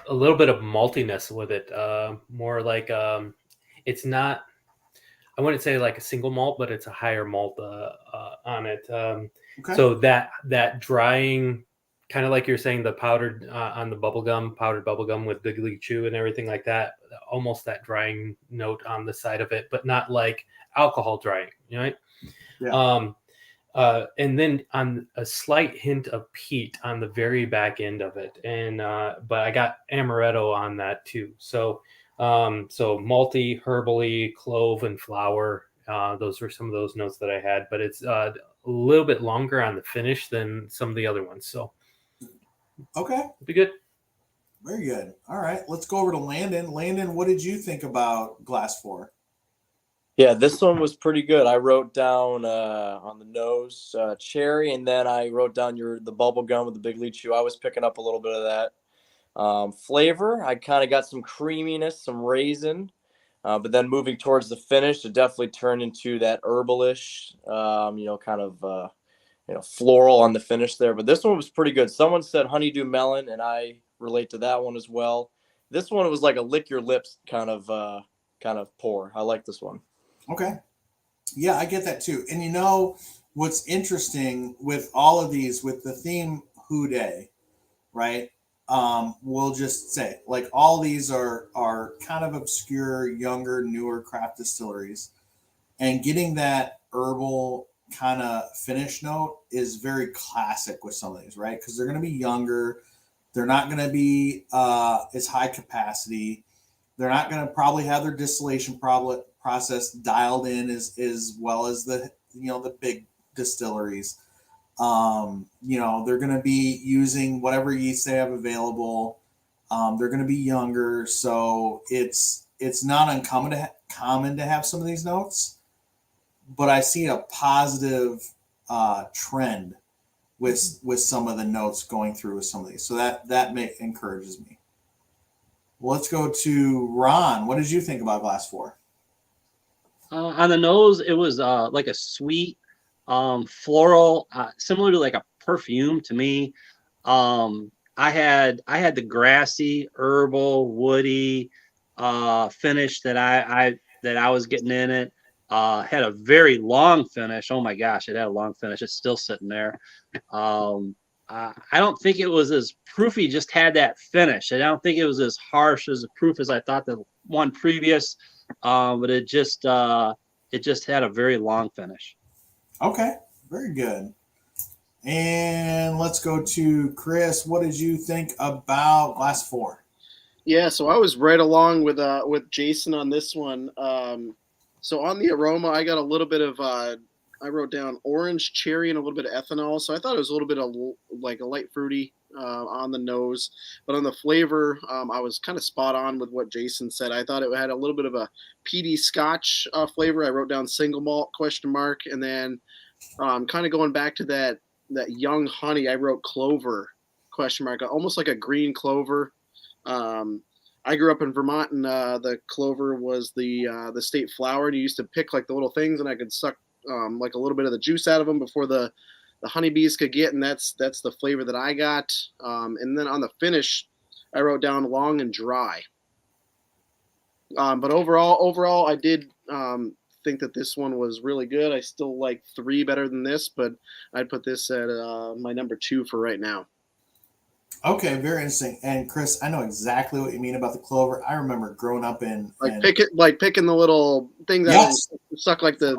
a little bit of maltiness with it. More like it's not. I wouldn't say like a single malt, but it's a higher malt on it. Okay. So that drying, kind of like you're saying, the powdered on the powdered bubblegum with Big League Chew and everything like that. Almost that drying note on the side of it, but not like alcohol drying, right? Yeah. And then on a slight hint of peat on the very back end of it, and but I got amaretto on that too. So malty, herbally, clove, and flower. Those were some of those notes that I had, but it's a little bit longer on the finish than some of the other ones. So okay, it'll be good. Very good. All right, let's go over to Landon. Landon, what did you think about Glass 4? Yeah, this one was pretty good. I wrote down on the nose cherry, and then I wrote down the bubble gum with the big lead chew. I was picking up a little bit of that. Flavor, I kind of got some creaminess, some raisin, but then moving towards the finish, it definitely turned into that herbalish, kind of floral on the finish there. But this one was pretty good. Someone said honeydew melon, and I relate to that one as well. This one was like a lick your lips kind of pour. I like this one. Okay. Yeah, I get that too. And you know what's interesting with all of these, with the theme Who Day, right? We'll just say like all these are kind of obscure, younger, newer craft distilleries, and getting that herbal kind of finish note is very classic with some of these, right? Because they're going to be younger, they're not going to be as high capacity, they're not going to probably have their distillation process dialed in as well as the big distilleries. They're going to be using whatever yeast they have available. They're going to be younger, so it's not uncommon common to have some of these notes. But I see a positive trend with some of the notes going through with some of these, so that encourages me. Well, let's go to Ron. What did you think about Glass 4? On the nose, it was like a sweet, floral, similar to like a perfume to me. I had the grassy, herbal, woody finish that I was getting in it. Had a very long finish. Oh my gosh, it had a long finish. It's still sitting there. I don't think it was as proofy. Just had that finish. I don't think it was as harsh as a proof as I thought the one previous. But it just had a very long finish. Okay, very good. And let's go to Chris. What did you think about Glass 4? Yeah, so I was right along with Jason on this one. So on the aroma, I got a little bit of I wrote down orange, cherry, and a little bit of ethanol. So I thought it was a little bit of like a light fruity on the nose, but on the flavor, I was kind of spot on with what Jason said. I thought it had a little bit of a peaty Scotch flavor. I wrote down single malt ? And then kind of going back to that young honey, I wrote clover ? Almost like a green clover. I grew up in Vermont, and the clover was the state flower. And you used to pick like the little things, and I could suck like a little bit of the juice out of them before the honeybees could get, and that's the flavor that I got. And then on the finish, I wrote down long and dry. But overall, I did think that this one was really good. I still like 3 better than this, but I'd put this at my number 2 for right now. Okay, very interesting. And Chris, I know exactly what you mean about the clover. I remember growing up picking the little things yes. that suck like the.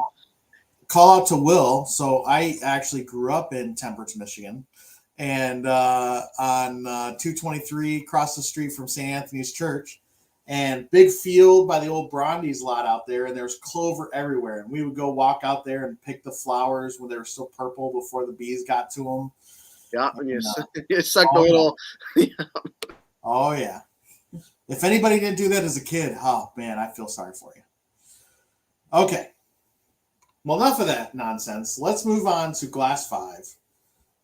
Call out to Will. So I actually grew up in Temperance, Michigan, and on 223 across the street from St. Anthony's Church, and big field by the old Brondes lot out there, and there's clover everywhere. And we would go walk out there and pick the flowers when they were still purple before the bees got to them. Yeah, and you suck the little. Oh yeah. If anybody didn't do that as a kid, oh man, I feel sorry for you. Okay. Well, enough of that nonsense. Let's move on to Glass 5.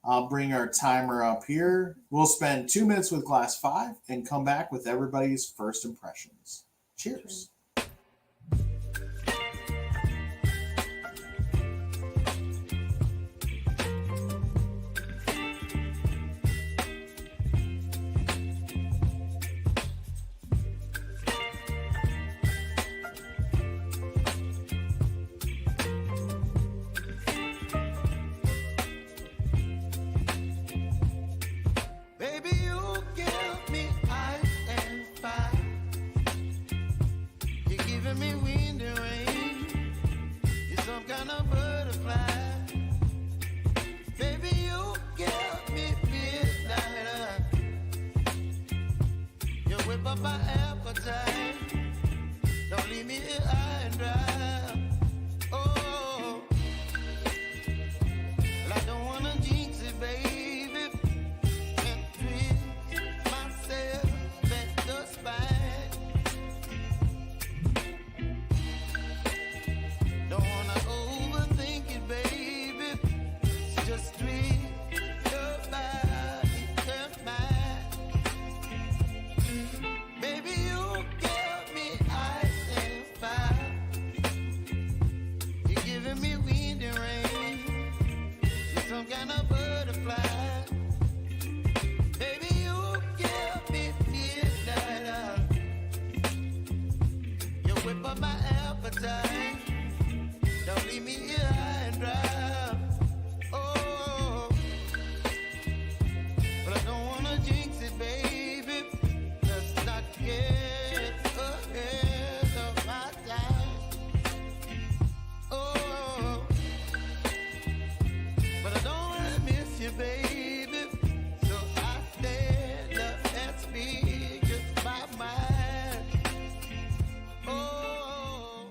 I'll bring our timer up here. We'll spend 2 minutes with Glass 5 and come back with everybody's first impressions. Cheers. time. Don't leave me here high and dry. Oh, but I don't wanna jinx it, baby. Let's not get ahead of my time. Oh, but I don't wanna miss you, baby. So I stand up and speak just my mind. Oh.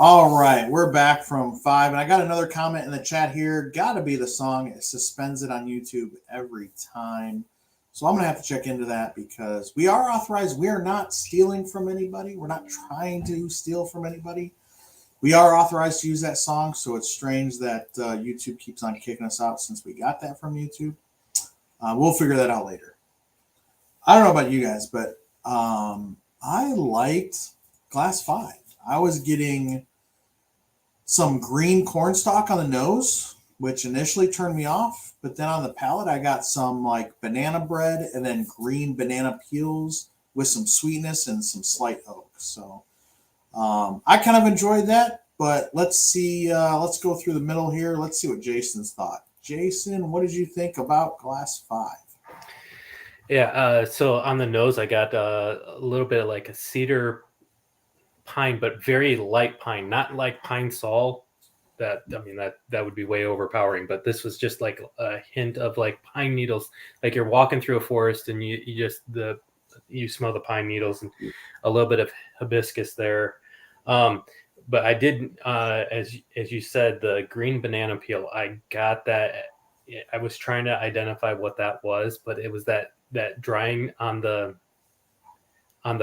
All right, we're back from 5, and I got another comment in the chat here. Got to be the song. It suspends it on YouTube every time. So I'm going to have to check into that because we are authorized. We are not stealing from anybody. We're not trying to steal from anybody. We are authorized to use that song, so it's strange that YouTube keeps on kicking us out since we got that from YouTube. We'll figure that out later. I don't know about you guys, but I liked Glass 5. I was getting some green cornstalk on the nose, which initially turned me off, but then on the palate I got some like banana bread and then green banana peels with some sweetness and some slight oak. So I kind of enjoyed that, but let's see. Let's go through the middle here. Let's see what Jason's thought. Jason, what did you think about Glass 5? Yeah, so on the nose, I got a little bit of like a cedar pine, but very light pine, not like pine sol. That would be way overpowering. But this was just like a hint of like pine needles, like you're walking through a forest and you smell the pine needles and a little bit of hibiscus there. But I did, as you said, the green banana peel. I got that. I was trying to identify what that was, but it was that drying on the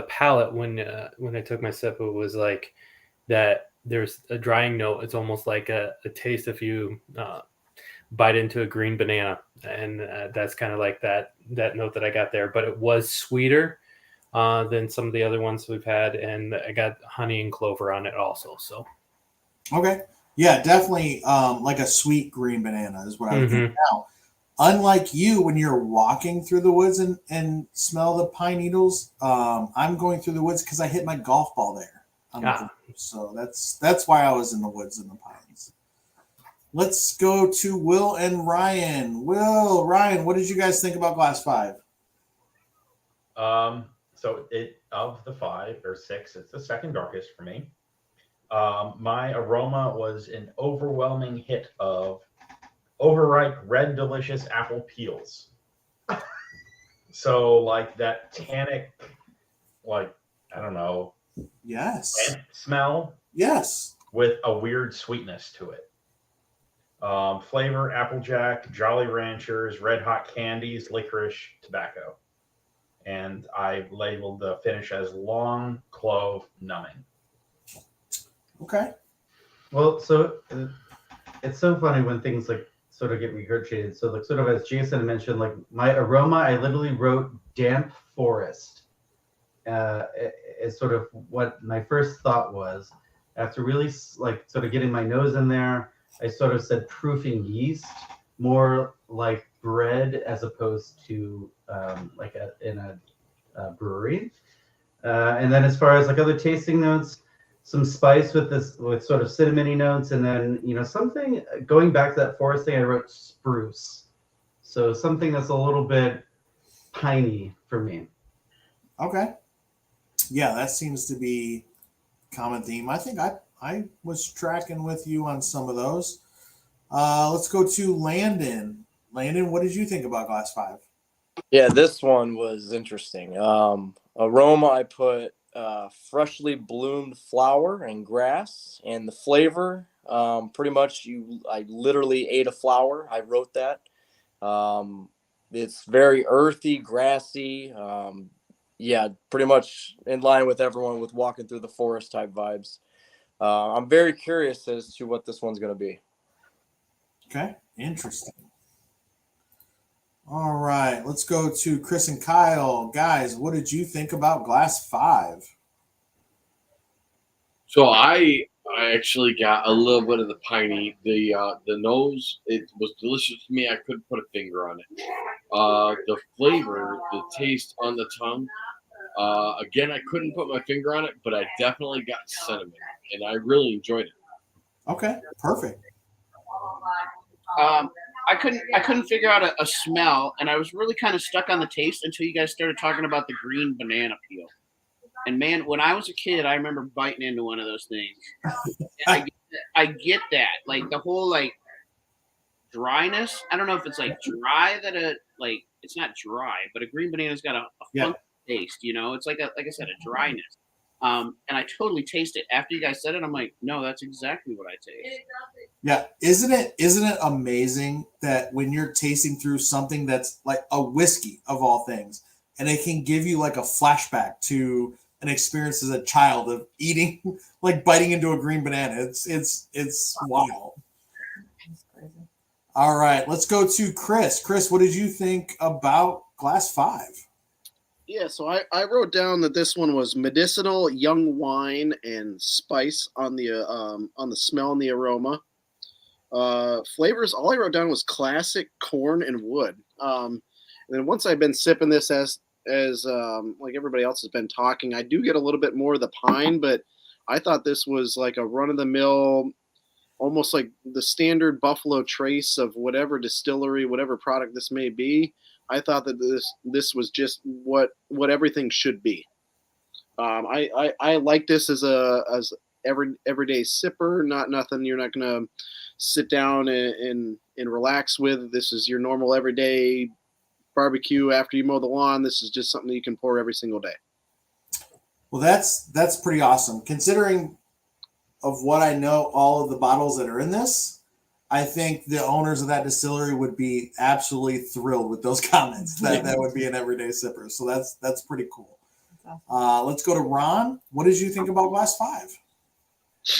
palate when I took my sip. It was like that. There's a drying note. It's almost like a taste if you bite into a green banana, and that's kind of like that note that I got there. But it was sweeter than some of the other ones we've had, and I got honey and clover on it also. So okay, yeah, definitely like a sweet green banana is what I would think. Now, unlike you, when you're walking through the woods and smell the pine needles, I'm going through the woods because I hit my golf ball there. So that's why I was in the woods and the pines. Let's go to Will and Ryan. Ryan, what did you guys think about Glass 5? So of the 5 or 6, it's the second darkest for me. My aroma was an overwhelming hit of overripe red delicious apple peels. So like that tannic, like, I don't know. Yes. Smell. Yes. With a weird sweetness to it. Flavor, Applejack, Jolly Ranchers, Red Hot Candies, licorice, tobacco. And I labeled the finish as long clove numbing. Okay. Well, so it's so funny when things like sort of get regurgitated. So like sort of as Jason mentioned, like my aroma, I literally wrote damp forest. Is sort of what my first thought was. After really like sort of getting my nose in there, I sort of said proofing yeast, more like bread as opposed to like in a brewery. And then as far as like other tasting notes, some spice with sort of cinnamony notes, and then something going back to that forest thing. I wrote spruce, so something that's a little bit piney for me. Okay. Yeah, that seems to be common theme. I think I was tracking with you on some of those. Let's go to Landon. Landon, what did you think about Glass 5? Yeah, this one was interesting. Aroma, I put freshly bloomed flower and grass, and the flavor, pretty much I literally ate a flower. I wrote that. It's very earthy, grassy. Yeah, pretty much in line with everyone with walking through the forest type vibes. I'm very curious as to what this one's going to be. Okay, interesting. All right, let's go to Chris and Kyle. Guys, what did you think about Glass 5? So I actually got a little bit of the piney. The nose, it was delicious to me. I couldn't put a finger on it. The flavor, the taste on the tongue, Again, I couldn't put my finger on it, but I definitely got cinnamon, and I really enjoyed it. Okay, perfect. I couldn't figure out a smell, and I was really kind of stuck on the taste until you guys started talking about the green banana peel. And man, when I was a kid, I remember biting into one of those things. And I get that, like the whole like dryness. I don't know if it's like dry that it's not dry, but a green banana's got a funky taste. You know, it's like I said, a dryness. And I totally taste it. After you guys said it, I'm like, no, that's exactly what I taste. Yeah, isn't it amazing that when you're tasting through something that's like a whiskey of all things, and it can give you like a flashback to an experience as a child of eating, like biting into a green banana. It's wild. That's crazy. All right, let's go to Chris. Chris, what did you think about Glass 5? Yeah, so I wrote down that this one was medicinal, young wine, and spice on the smell and the aroma. Flavors, all I wrote down was classic, corn, and wood. And then once I've been sipping this as like everybody else has been talking, I do get a little bit more of the pine, but I thought this was like a run of the mill, almost like the standard Buffalo Trace of whatever distillery, whatever product this may be. I thought that this was just what everything should be. I like this as everyday sipper, not nothing you're not gonna sit down and relax with. This is your normal everyday barbecue after you mow the lawn. This is just something you can pour every single day. Well, that's pretty awesome. Considering of what I know, all of the bottles that are in this, I think the owners of that distillery would be absolutely thrilled with those comments. That would be an everyday sipper. So that's pretty cool. Let's go to Ron. What did you think about Glass 5?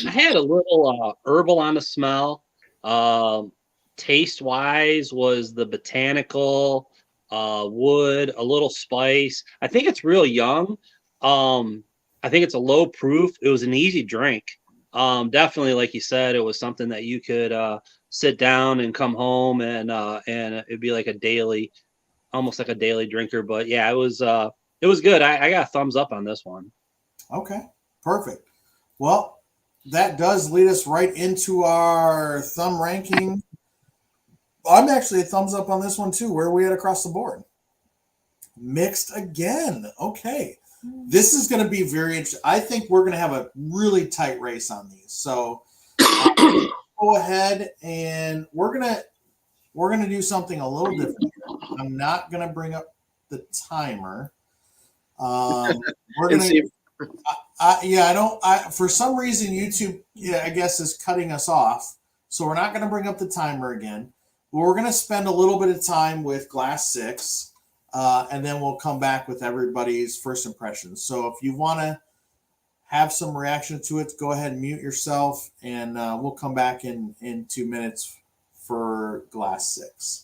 I had a little herbal on the smell. Taste wise was the botanical, wood, a little spice. I think it's real young. I think it's a low proof. It was an easy drink. Definitely, like you said, it was something that you could sit down and come home and it'd be like almost like a daily drinker. But yeah, it was good. I got a thumbs up on this one. Okay, perfect. Well, that does lead us right into our thumb ranking. I'm actually a thumbs up on this one too. Where are we at across the board? Mixed again. Okay. This is going to be very interesting. I think we're going to have a really tight race on these. So go ahead and we're going to do something a little different. I'm not going to bring up the timer. We're going to for some reason YouTube, I guess, is cutting us off. So we're not going to bring up the timer again. But we're going to spend a little bit of time with Glass 6. And then we'll come back with everybody's first impressions. So if you want to have some reaction to it, go ahead and mute yourself, and we'll come back in 2 minutes for Glass 6.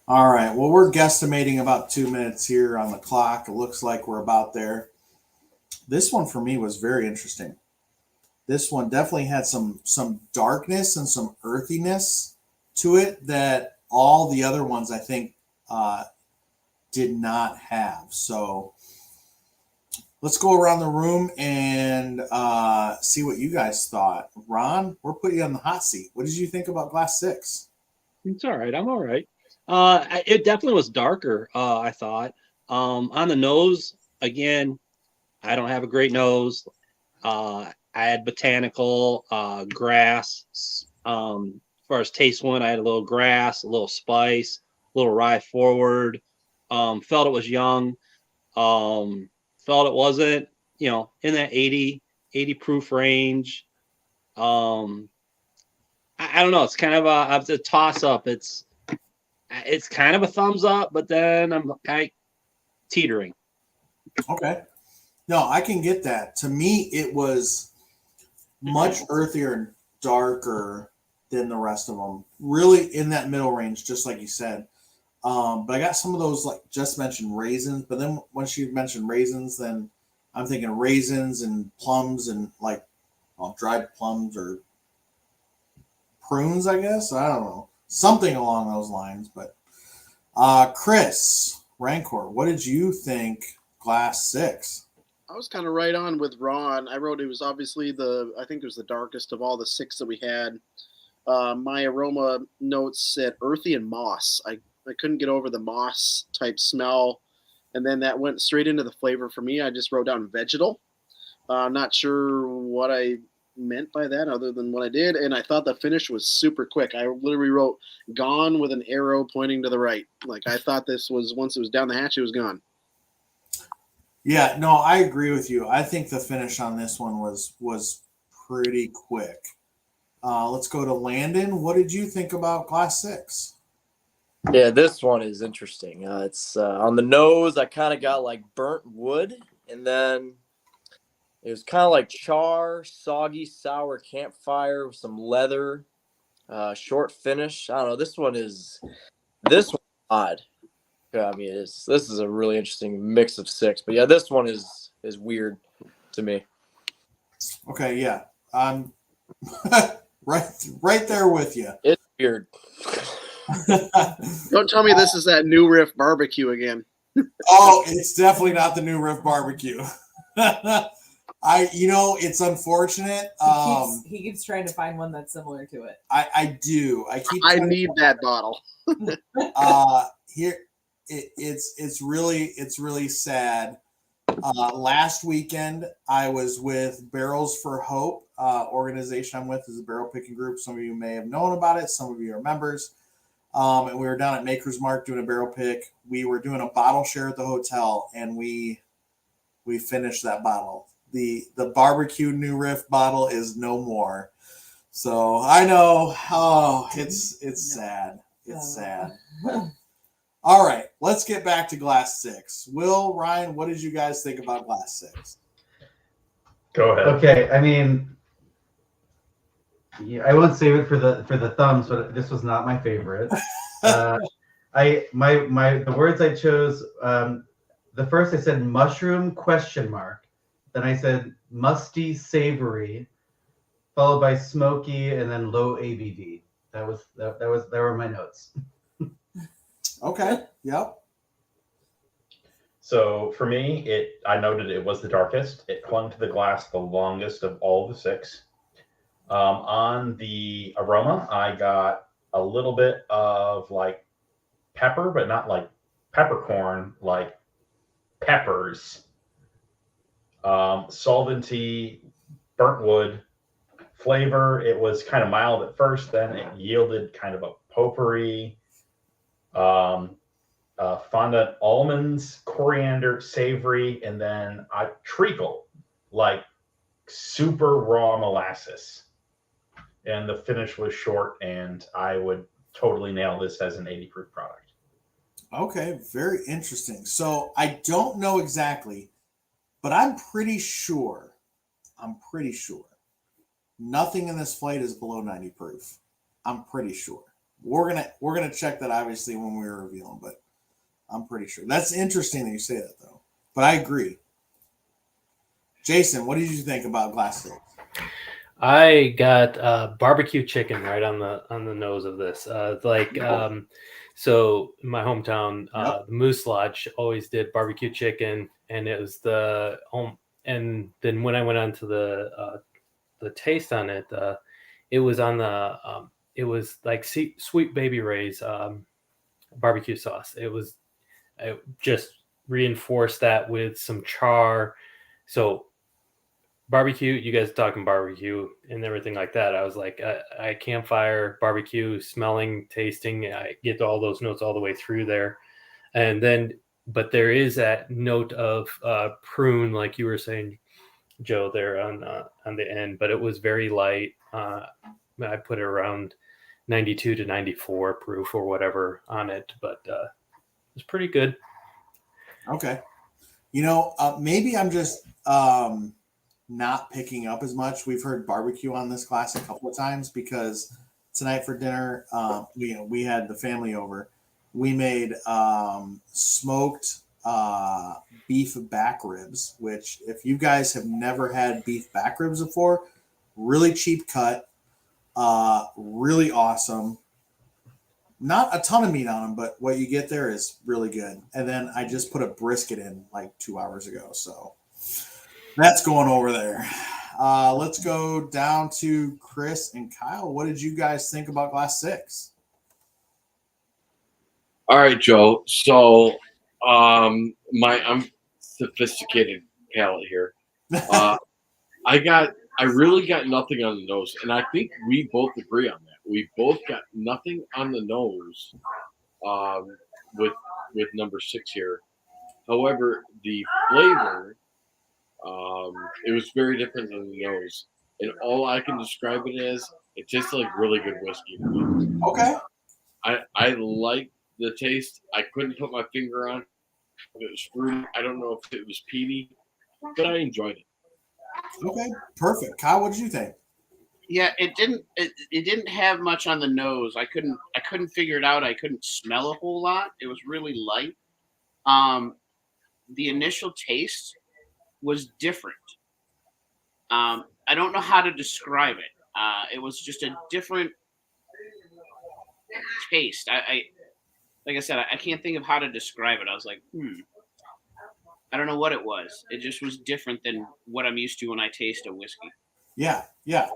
All right. Well, we're guesstimating about 2 minutes here on the clock. It looks like we're about there. This one for me was very interesting. this one definitely had some darkness and some earthiness to it that all the other ones I think did not have. So let's go around the room and see what you guys thought. Ron, we're putting you on the hot seat. What did you think about Glass 6? It's all right. I'm all right. It definitely was darker, I thought. On the nose, again, I don't have a great nose. I had botanical, grass. As far as taste went, I had a little grass, a little spice, a little rye forward. Felt it was young. Felt it wasn't, in that 80 proof range. I don't know. It's kind of a toss up. It's kind of a thumbs up, but then I'm kind of teetering. Okay. No, I can get that. To me, it was much earthier and darker than the rest of them. Really in that middle range, just like you said. But I got some of those, like just mentioned raisins. But then once you mentioned raisins, then I'm thinking raisins and plums and like dried plums or prunes, I guess. I don't know. Something along those lines. But Chris Rancor, what did you think Glass 6? I was kind of right on with Ron. I wrote it was obviously I think it was the darkest of all the 6 that we had. My aroma notes said earthy and moss. I couldn't get over the moss type smell. And then that went straight into the flavor for me. I just wrote down vegetal. Not sure what I meant by that other than what I did. And I thought the finish was super quick. I literally wrote gone with an arrow pointing to the right. Like I thought this was, once it was down the hatch, it was gone. Yeah, no, I agree with you. I think the finish on this one was pretty quick. Let's go to Landon. What did you think about Glass 6? Yeah, this one is interesting. It's on the nose. I kind of got like burnt wood, and then it was kind of like char, soggy, sour campfire with some leather, short finish. I don't know. This one's odd. Yeah, I mean, this is a really interesting mix of 6. But yeah, this one is weird to me. Okay, yeah, I'm right there with you. It's weird. Don't tell me this is that New Riff barbecue again. Oh, it's definitely not the New Riff barbecue. It's unfortunate. He keeps trying to find one that's similar to it. I do. I need that bottle. Here, it's really sad. Last weekend, I was with Barrels for Hope organization I'm with is a barrel picking group. Some of you may have known about it. Some of you are members. And we were down at Maker's Mark doing a barrel pick. We were doing a bottle share at the hotel, and we finished that bottle. The barbecue New Riff bottle is no more. So I know. Oh, it's sad. It's sad. All right, let's get back to Glass 6. Will, Ryan, what did you guys think about Glass 6? Go ahead. Okay, I mean, I won't save it for the thumbs, but this was not my favorite. The words I chose. The first I said mushroom ? Then I said musty savory, followed by smoky, and then low ABV. That were my notes. Okay. Yep. So for me, I noted it was the darkest. It clung to the glass the longest of all the 6. On the aroma, I got a little bit of like pepper, but not like peppercorn, like peppers. Solventy, burnt wood. Flavor, it was kind of mild at first, then it yielded kind of a potpourri. Fondant almonds, coriander, savory, and then treacle, like super raw molasses. And the finish was short, and I would totally nail this as an 80 proof product. Okay, very interesting. So I don't know exactly, but I'm pretty sure nothing in this flight is below 90 proof. I'm pretty sure. We're gonna check that obviously when we reveal them, but I'm pretty sure. That's interesting that you say that though. But I agree. Jason, what did you think about Glass 6? I got barbecue chicken right on the nose of this. So in my hometown, the Moose Lodge always did barbecue chicken, and it was the home. And then when I went on to the taste on it, it was on the it was like Sweet Baby Ray's barbecue sauce. I just reinforced that with some char. So barbecue, you guys talking barbecue and everything like that. I was like, I campfire barbecue, smelling, tasting. I get all those notes all the way through there, and then, but there is that note of prune, like you were saying, Joe, there on the end. But it was very light. I put it around 92 to 94 proof or whatever on it, but it was pretty good. Okay. Maybe I'm just not picking up as much. We've heard barbecue on this class a couple of times because tonight for dinner, we had the family over. We made smoked beef back ribs, which if you guys have never had beef back ribs before, really cheap cut, really awesome. Not a ton of meat on them, but what you get there is really good. And then I just put a brisket in like 2 hours ago. So that's going over there. Let's go down to Chris and Kyle. What did you guys think about Glass 6? All right, Joe. So I'm sophisticated palate here. I really got nothing on the nose, and I think we both agree on that. We both got nothing on the nose with number 6 here. However, the flavor, it was very different than the nose, and all I can describe it as, it tastes like really good whiskey. Okay. I like the taste. I couldn't put my finger on it. It was fruity. I don't know if it was peaty, but I enjoyed it. Okay, perfect. Kyle, what did you think? Yeah, it didn't have much on the nose. I couldn't figure it out. I couldn't smell a whole lot. It was really light. The initial taste was different. I don't know how to describe it. It was just a different taste. I like I said, I can't think of how to describe it. I was like, I don't know what it was. It just was different than what I'm used to when I taste a whiskey. Yeah.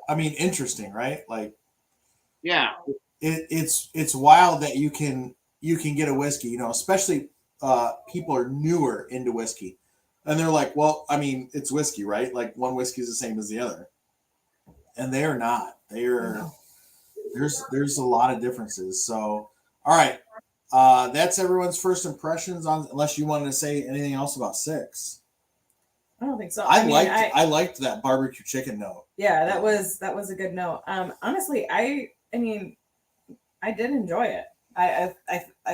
I mean, interesting, right? Like, yeah, it's wild that you can get a whiskey, especially people are newer into whiskey, and they're like, well, I mean, it's whiskey, right? Like one whiskey is the same as the other, and they are not. There's a lot of differences. So, all right, that's everyone's first impressions on. Unless you wanted to say anything else about 6. I don't think so. I liked that barbecue chicken note. Yeah, that was a good note. Honestly, I mean, I did enjoy it. I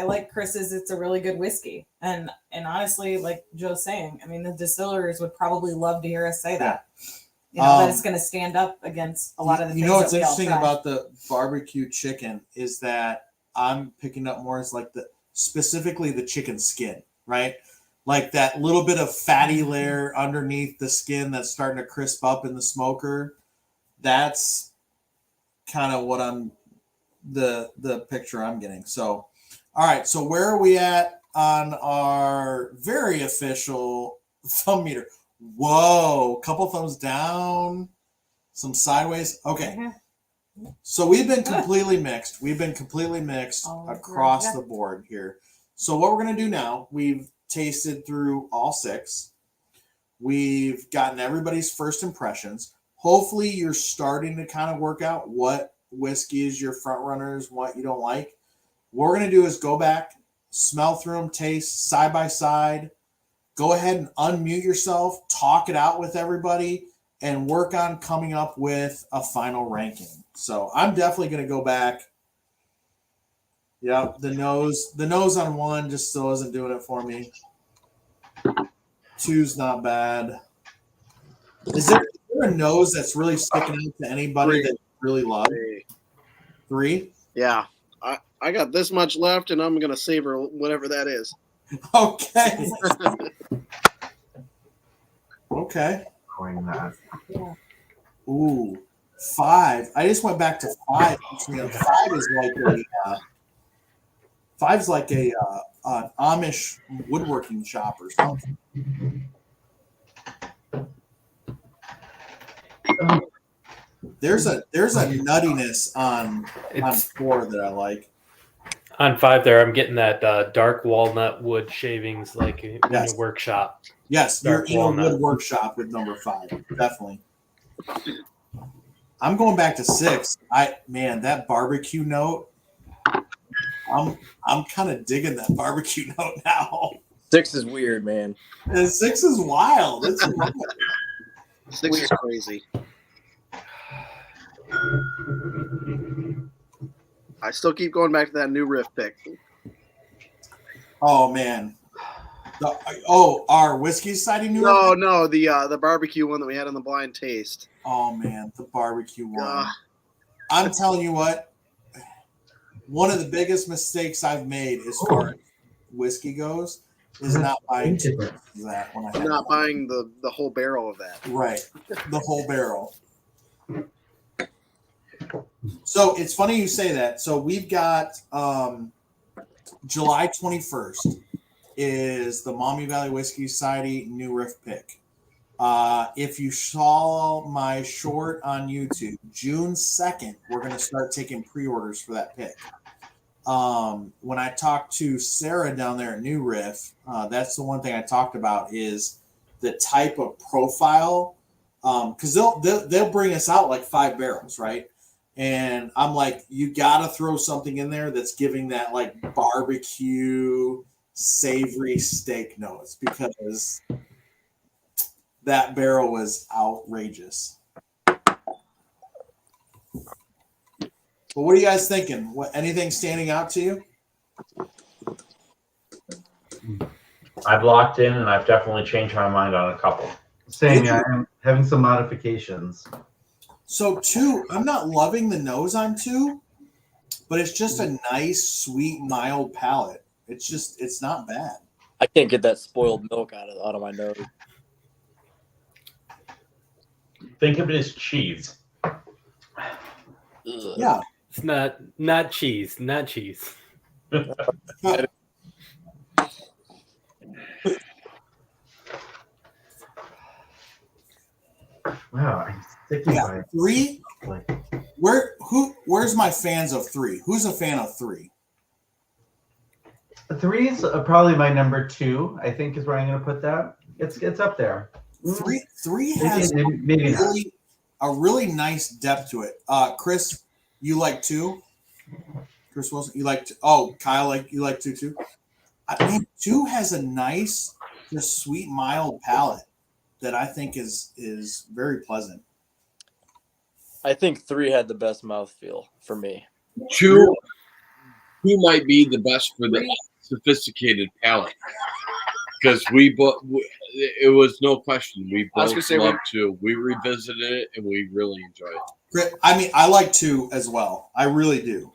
like Chris's. It's a really good whiskey, and honestly, like Joe's saying, I mean, the distillers would probably love to hear us say that. That it's going to stand up against a lot of the things. What's interesting about the barbecue chicken is that I'm picking up more as like specifically the chicken skin, right? Like that little bit of fatty layer underneath the skin that's starting to crisp up in the smoker. That's kind of what the picture I'm getting. So, all right. So where are we at on our very official thumb meter? Whoa, couple thumbs down, some sideways. Okay. So we've been completely mixed. Across the board here. So what we're going to do now, we've tasted through all 6. We've gotten everybody's first impressions. Hopefully you're starting to kind of work out what whiskey is your front runners, what you don't like. What we're going to do is go back, smell through them, taste side by side. Go ahead and unmute yourself, talk it out with everybody, and work on coming up with a final ranking. So I'm definitely going to go back. Yeah, the nose on 1 just still isn't doing it for me. 2's not bad. Is there a nose that's really sticking out to anybody that you really love? 3? Yeah. I got this much left, and I'm going to savor whatever that is. Okay. Okay. That. Ooh, 5. I just went back to 5. You know, 5 is like five's like an Amish woodworking shop or something. There's a nuttiness on 4 that I like. On 5 there, I'm getting that dark walnut wood shavings like in Yes. a workshop. Yes, Dark you're in a walnut. wood workshop with number 5, definitely. I'm going back to 6. That barbecue note. I'm kind of digging that barbecue note now. 6 is weird, man. And 6 is wild. It's 6 is crazy. I still keep going back to that new riff pick. oh man. Our whiskey society new. No, the barbecue one that we had on the blind taste. Oh man, the barbecue one. I'm telling you what. One of the biggest mistakes I've made as far as whiskey goes is not buying that when I had Not buying the whole barrel of that. Right, the whole barrel. So it's funny you say that. So we've got July 21st is the Maumee Valley Whiskey Society new riff pick. If you saw my short on YouTube, June 2nd, we're going to start taking pre-orders for that pick. When I talked to Sarah down there at New Riff, that's the one thing I talked about is the type of profile. Because they'll bring us out like 5 barrels, right? And I'm like, you got to throw something in there that's giving that like barbecue, savory steak notes because that barrel was outrageous. But what are you guys thinking? Anything standing out to you? I've locked in, and I've definitely changed my mind on a couple. Same, yeah, I'm having some modifications. So 2, I'm not loving the nose on 2, but it's just a nice, sweet, mild palate. It's not bad. I can't get that spoiled milk out of my nose. Think of it as cheese. Ugh. Yeah. It's not cheese. Wow, I'm sticking by 3. like Where's my fans of 3? Who's a fan of 3? 3 is probably my number 2. I think is where I'm going to put that. It's up there. 3 has maybe not. a really nice depth to it. Chris, you like 2? Chris Wilson, you like? Kyle, you like 2 too? I mean, 2 has a nice, just sweet, mild palate that I think is very pleasant. I think 3 had the best mouthfeel for me. 2 might be the best for the sophisticated palate because it was no question. We both loved 2. We revisited it and we really enjoyed it. I mean, I like 2 as well. I really do.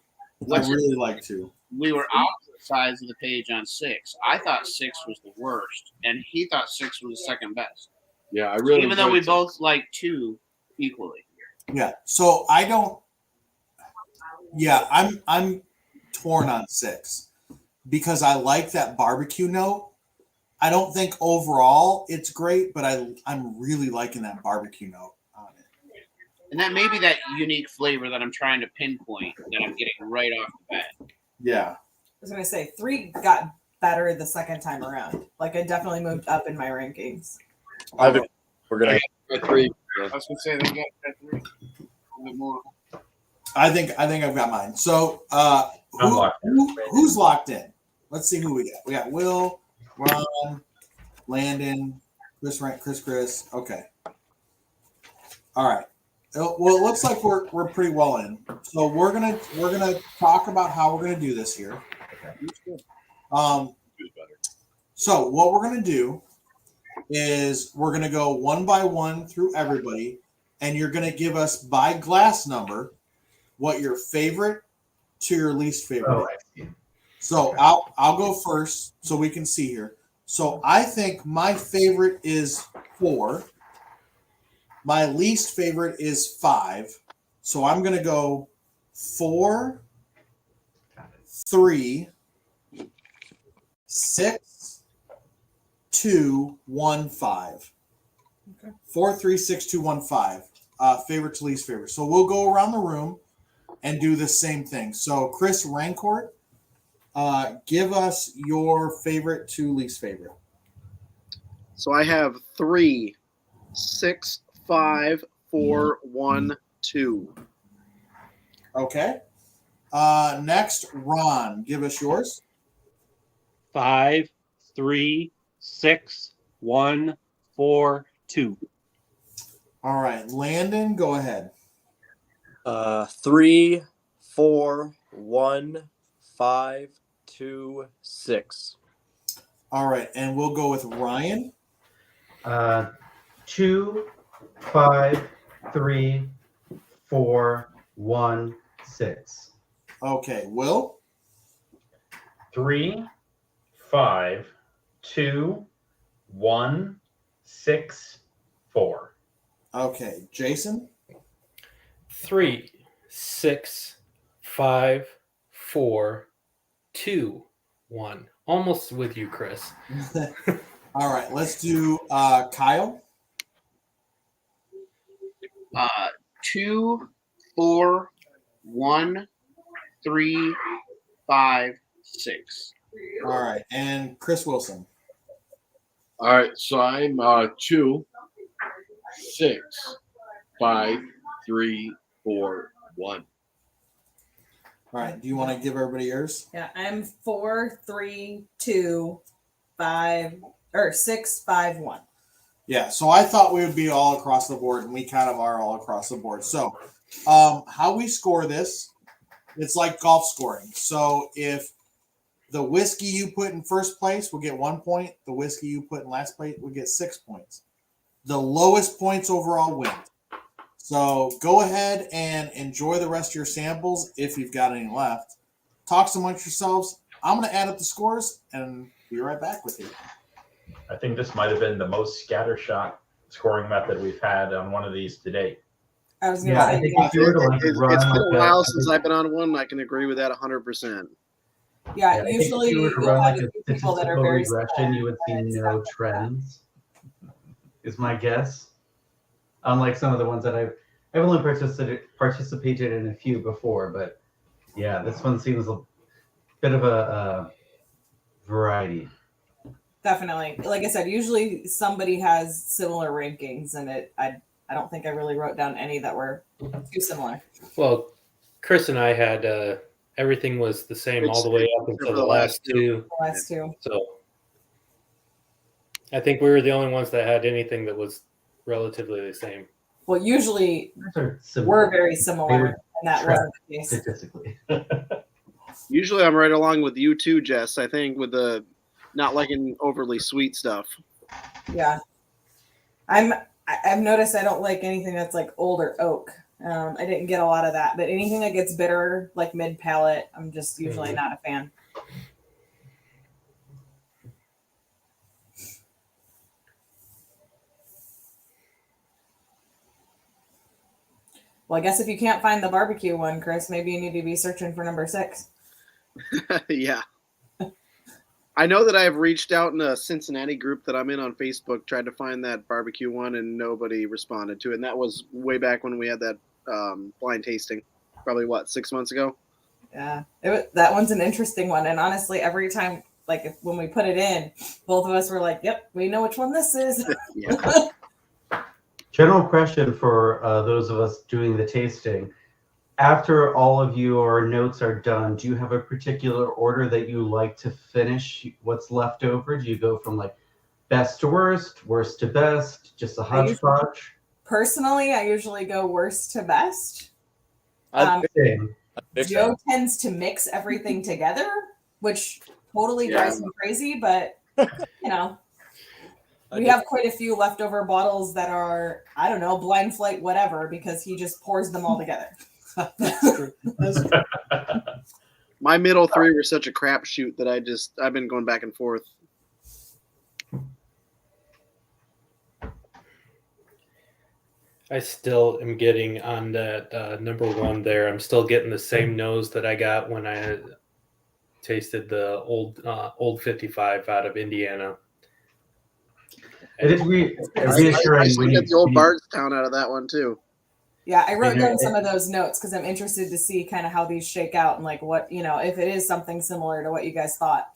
I really like 2. We were opposite sides of the page on 6. I thought 6 was the worst, and he thought 6 was the second best. Yeah, I really. Even though we both like 2 equally. Yeah. So I don't. Yeah, I'm torn on 6 because I like that barbecue note. I don't think overall it's great, but I'm really liking that barbecue note on it. And that may be that unique flavor that I'm trying to pinpoint that I'm getting right off the bat. Yeah. I was going to say 3 got better the second time around. Like it definitely moved up in my rankings. We're gonna get 3. I was going to say they got 3 a little bit more. I think I've got mine. So who's locked in? Let's see who we got. We got Will, Ron, Landon, Chris. Okay. All right. Well, it looks like we're pretty well in. So we're gonna talk about how we're gonna do this here. Okay. So what we're gonna do is we're gonna go one by one through everybody, and you're gonna give us by glass number what your favorite to your least favorite is. So I'll go first so we can see here. So I think my favorite is 4. My least favorite is 5. So I'm going to go 4, 3, 6, 2, 1, 5. Okay. 4, 3, 6, 2, 1, 5. Favorite to least favorite. So we'll go around the room and do the same thing. So Chris Rancourt, give us your favorite to least favorite. So I have 3, 6, 5, 4, 1, 2. Okay. Next, Ron, give us yours. 5, 3, 6, 1, 4, 2. All right, Landon, go ahead. 3, 4, 1, 5, 2, 6. All right, and we'll go with Ryan. 2, 5, 3, 4, 1, 6. Okay, Will. 3, 5, 2, 1, 6, 4. Okay, Jason. 3, 6, 5, 4, 2, 1. Almost with you, Chris. All right, let's do Kyle. 2, 4, 1, 3, 5, 6. All right, and Chris Wilson. All right, so I'm 2, 6, 5, 3, 4, 1. All right, do you want to give everybody yours? Yeah, I'm 4, 3, 2, 5, or 6, 5, 1. Yeah, so I thought we would be all across the board, and we kind of are all across the board. So, how we score this, it's like golf scoring. So, if the whiskey you put in first place will get 1 point, the whiskey you put in last place will get 6 points. The lowest points overall win. So, go ahead and enjoy the rest of your samples if you've got any left. Talk amongst yourselves. I'm going to add up the scores and be right back with you. I think this might have been the most scattershot scoring method we've had on one of these to date. I was going to Yeah, I say, think yeah. if you were to like It's run been like a while a, since I've been on one. I can agree with that 100%. Yeah, I think usually if you were to you'll run have like a a few people that are statistical very regression, similar, you would see but it's no not- trends. Is my guess. Unlike some of the ones that I've only participated in a few before, but yeah, this one seems a bit of a variety. Definitely. Like I said, usually somebody has similar rankings, and I don't think I really wrote down any that were too similar. Well, Chris and I had everything was the same all the way up until the last two. The last two. So I think we were the only ones that had anything that was relatively the same. Well, usually These are similar. we're very similar, and that track wasn't the case. statistically. Usually I'm right along with you too, Jess, I think, with the not liking overly sweet stuff. Yeah. I've noticed I don't like anything that's like old or oak. I didn't get a lot of that, but anything that gets bitter, like mid palate, I'm just usually not a fan. Well, I guess if you can't find the barbecue one, Chris, maybe you need to be searching for number 6. Yeah. I know that I've reached out in a Cincinnati group that I'm in on Facebook, tried to find that barbecue one, and nobody responded to it. And that was way back when we had that blind tasting, probably 6 months ago. Yeah, that one's an interesting one. And honestly, every time, like when we put it in, both of us were like, "Yep, we know which one this is." Yeah. General question for those of us doing the tasting. After all of your notes are done, do you have a particular order that you like to finish what's left over? Do you go from like best to worst, worst to best, just a hodgepodge? Personally, I usually go worst to best. Same. Joe tends to mix everything together, which totally drives me crazy, but you know, we have quite a few leftover bottles that are, I don't know, blind flight, whatever, because he just pours them all together. That's true. That's true. My middle three were such a crapshoot that I've been going back and forth. I still am getting on that number one there. I'm still getting the same nose that I got when I tasted the old 55 out of Indiana. It is I reassuring still when get you. the old Bardstown out of that one too. Yeah, I wrote And down some of those notes because I'm interested to see kind of how these shake out and like what, if it is something similar to what you guys thought.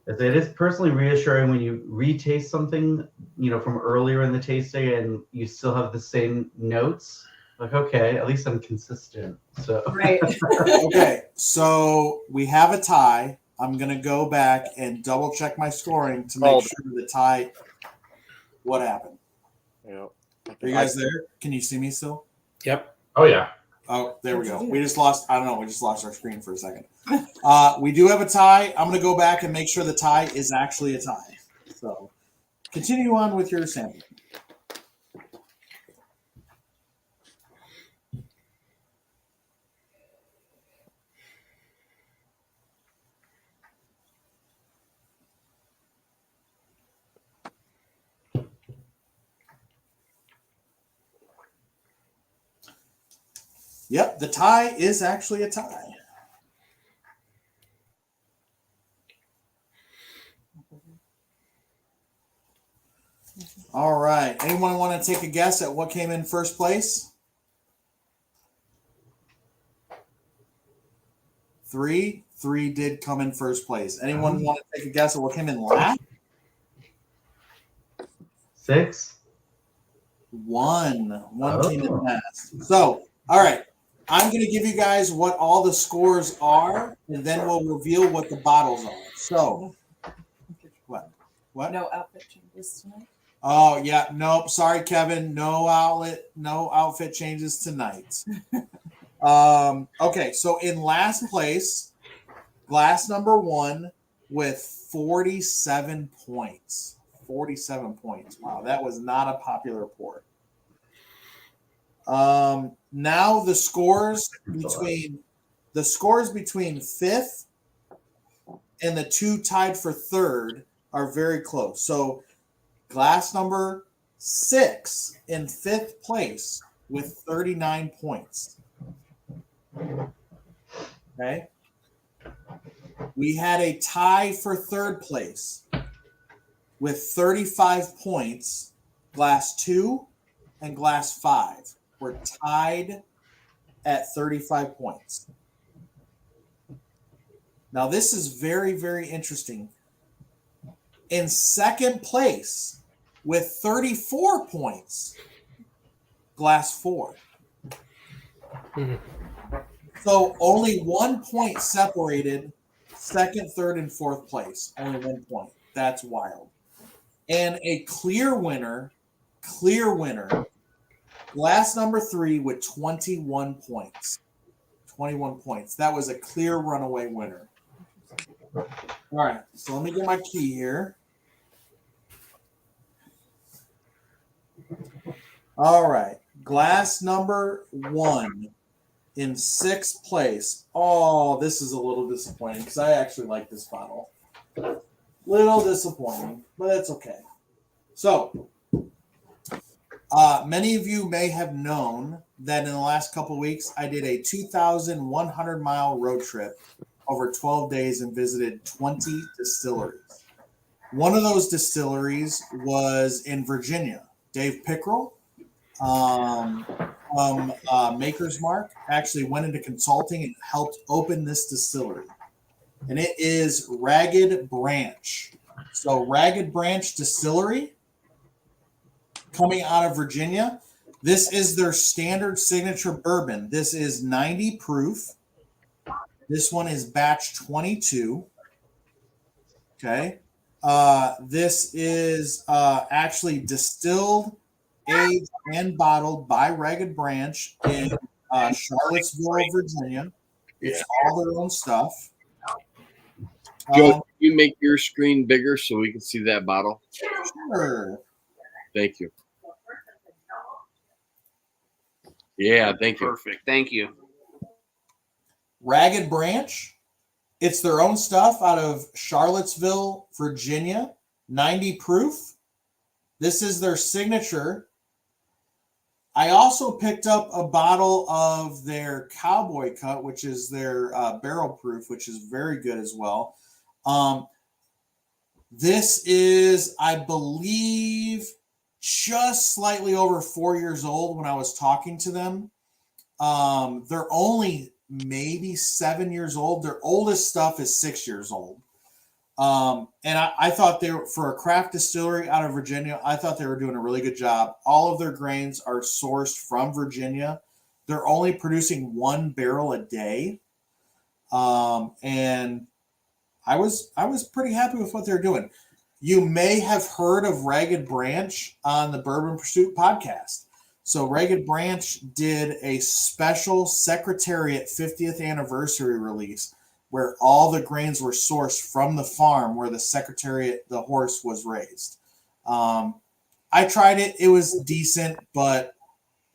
It is personally reassuring when you retaste something, from earlier in the tasting, and you still have the same notes. Like, okay, at least I'm consistent. So Right. Okay, so we have a tie. I'm gonna go back and double check my scoring to make sure the tie. What happened? Yeah. Are you guys there? Can you see me still? Yep. Oh yeah. Oh, there we go. We just lost. I don't know. We just lost our screen for a second. We do have a tie. I'm gonna go back and make sure the tie is actually a tie. So, continue on with your sample. Yep, the tie is actually a tie. All right. Anyone want to take a guess at what came in first place? 3 did come in first place. Anyone want to take a guess at what came in last? 6. 1 came in last. So, all right. I'm going to give you guys what all the scores are, and then we'll reveal what the bottles are. So, what? No outfit changes tonight. Oh, yeah. Nope. Sorry, Kevin. No outfit changes tonight. Okay. So, in last place, glass number 1 with 47 points. 47 points. Wow. That was not a popular pour. Now the scores between fifth and the two tied for third are very close. So glass number 6 in fifth place with 39 points. Okay. We had a tie for third place with 35 points. Glass 2 and glass 5 were tied at 35 points. Now, this is very, very interesting. In second place with 34 points, glass 4. So only 1 point separated second, third, and fourth place. Only 1 point. That's wild. And a clear winner, glass number 3 with 21 points. 21 points. That was a clear runaway winner. All right, so let me get my key here. All right, glass number 1 in sixth place. Oh, this is a little disappointing because I actually like this bottle. Little disappointing, but that's okay. So, many of you may have known that in the last couple of weeks, I did a 2,100-mile road trip over 12 days and visited 20 distilleries. One of those distilleries was in Virginia. Dave Pickrell from Maker's Mark actually went into consulting and helped open this distillery. And it is Ragged Branch. So Ragged Branch Distillery, coming out of Virginia. This is their standard signature bourbon. This is 90 proof. This one is batch 22. Okay. This is actually distilled, aged, and bottled by Ragged Branch in Charlottesville, Virginia. It's all their own stuff. Joe, can you make your screen bigger so we can see that bottle? Sure. Thank you. Yeah, thank you. Perfect. Thank you. Ragged Branch. It's their own stuff out of Charlottesville, Virginia. 90 proof. This is their signature. I also picked up a bottle of their Cowboy Cut, which is their barrel proof, which is very good as well. This is, I believe, just slightly over 4 years old when I was talking to them. They're only maybe 7 years old. Their oldest stuff is 6 years old. And I thought they were, for a craft distillery out of Virginia, I thought they were doing a really good job. All of their grains are sourced from Virginia. They're only producing 1 barrel a day. And I was pretty happy with what they're doing. You may have heard of Ragged Branch on the Bourbon Pursuit podcast. So Ragged Branch did a special Secretariat 50th anniversary release where all the grains were sourced from the farm where the Secretariat, the horse, was raised. I tried it. It was decent, but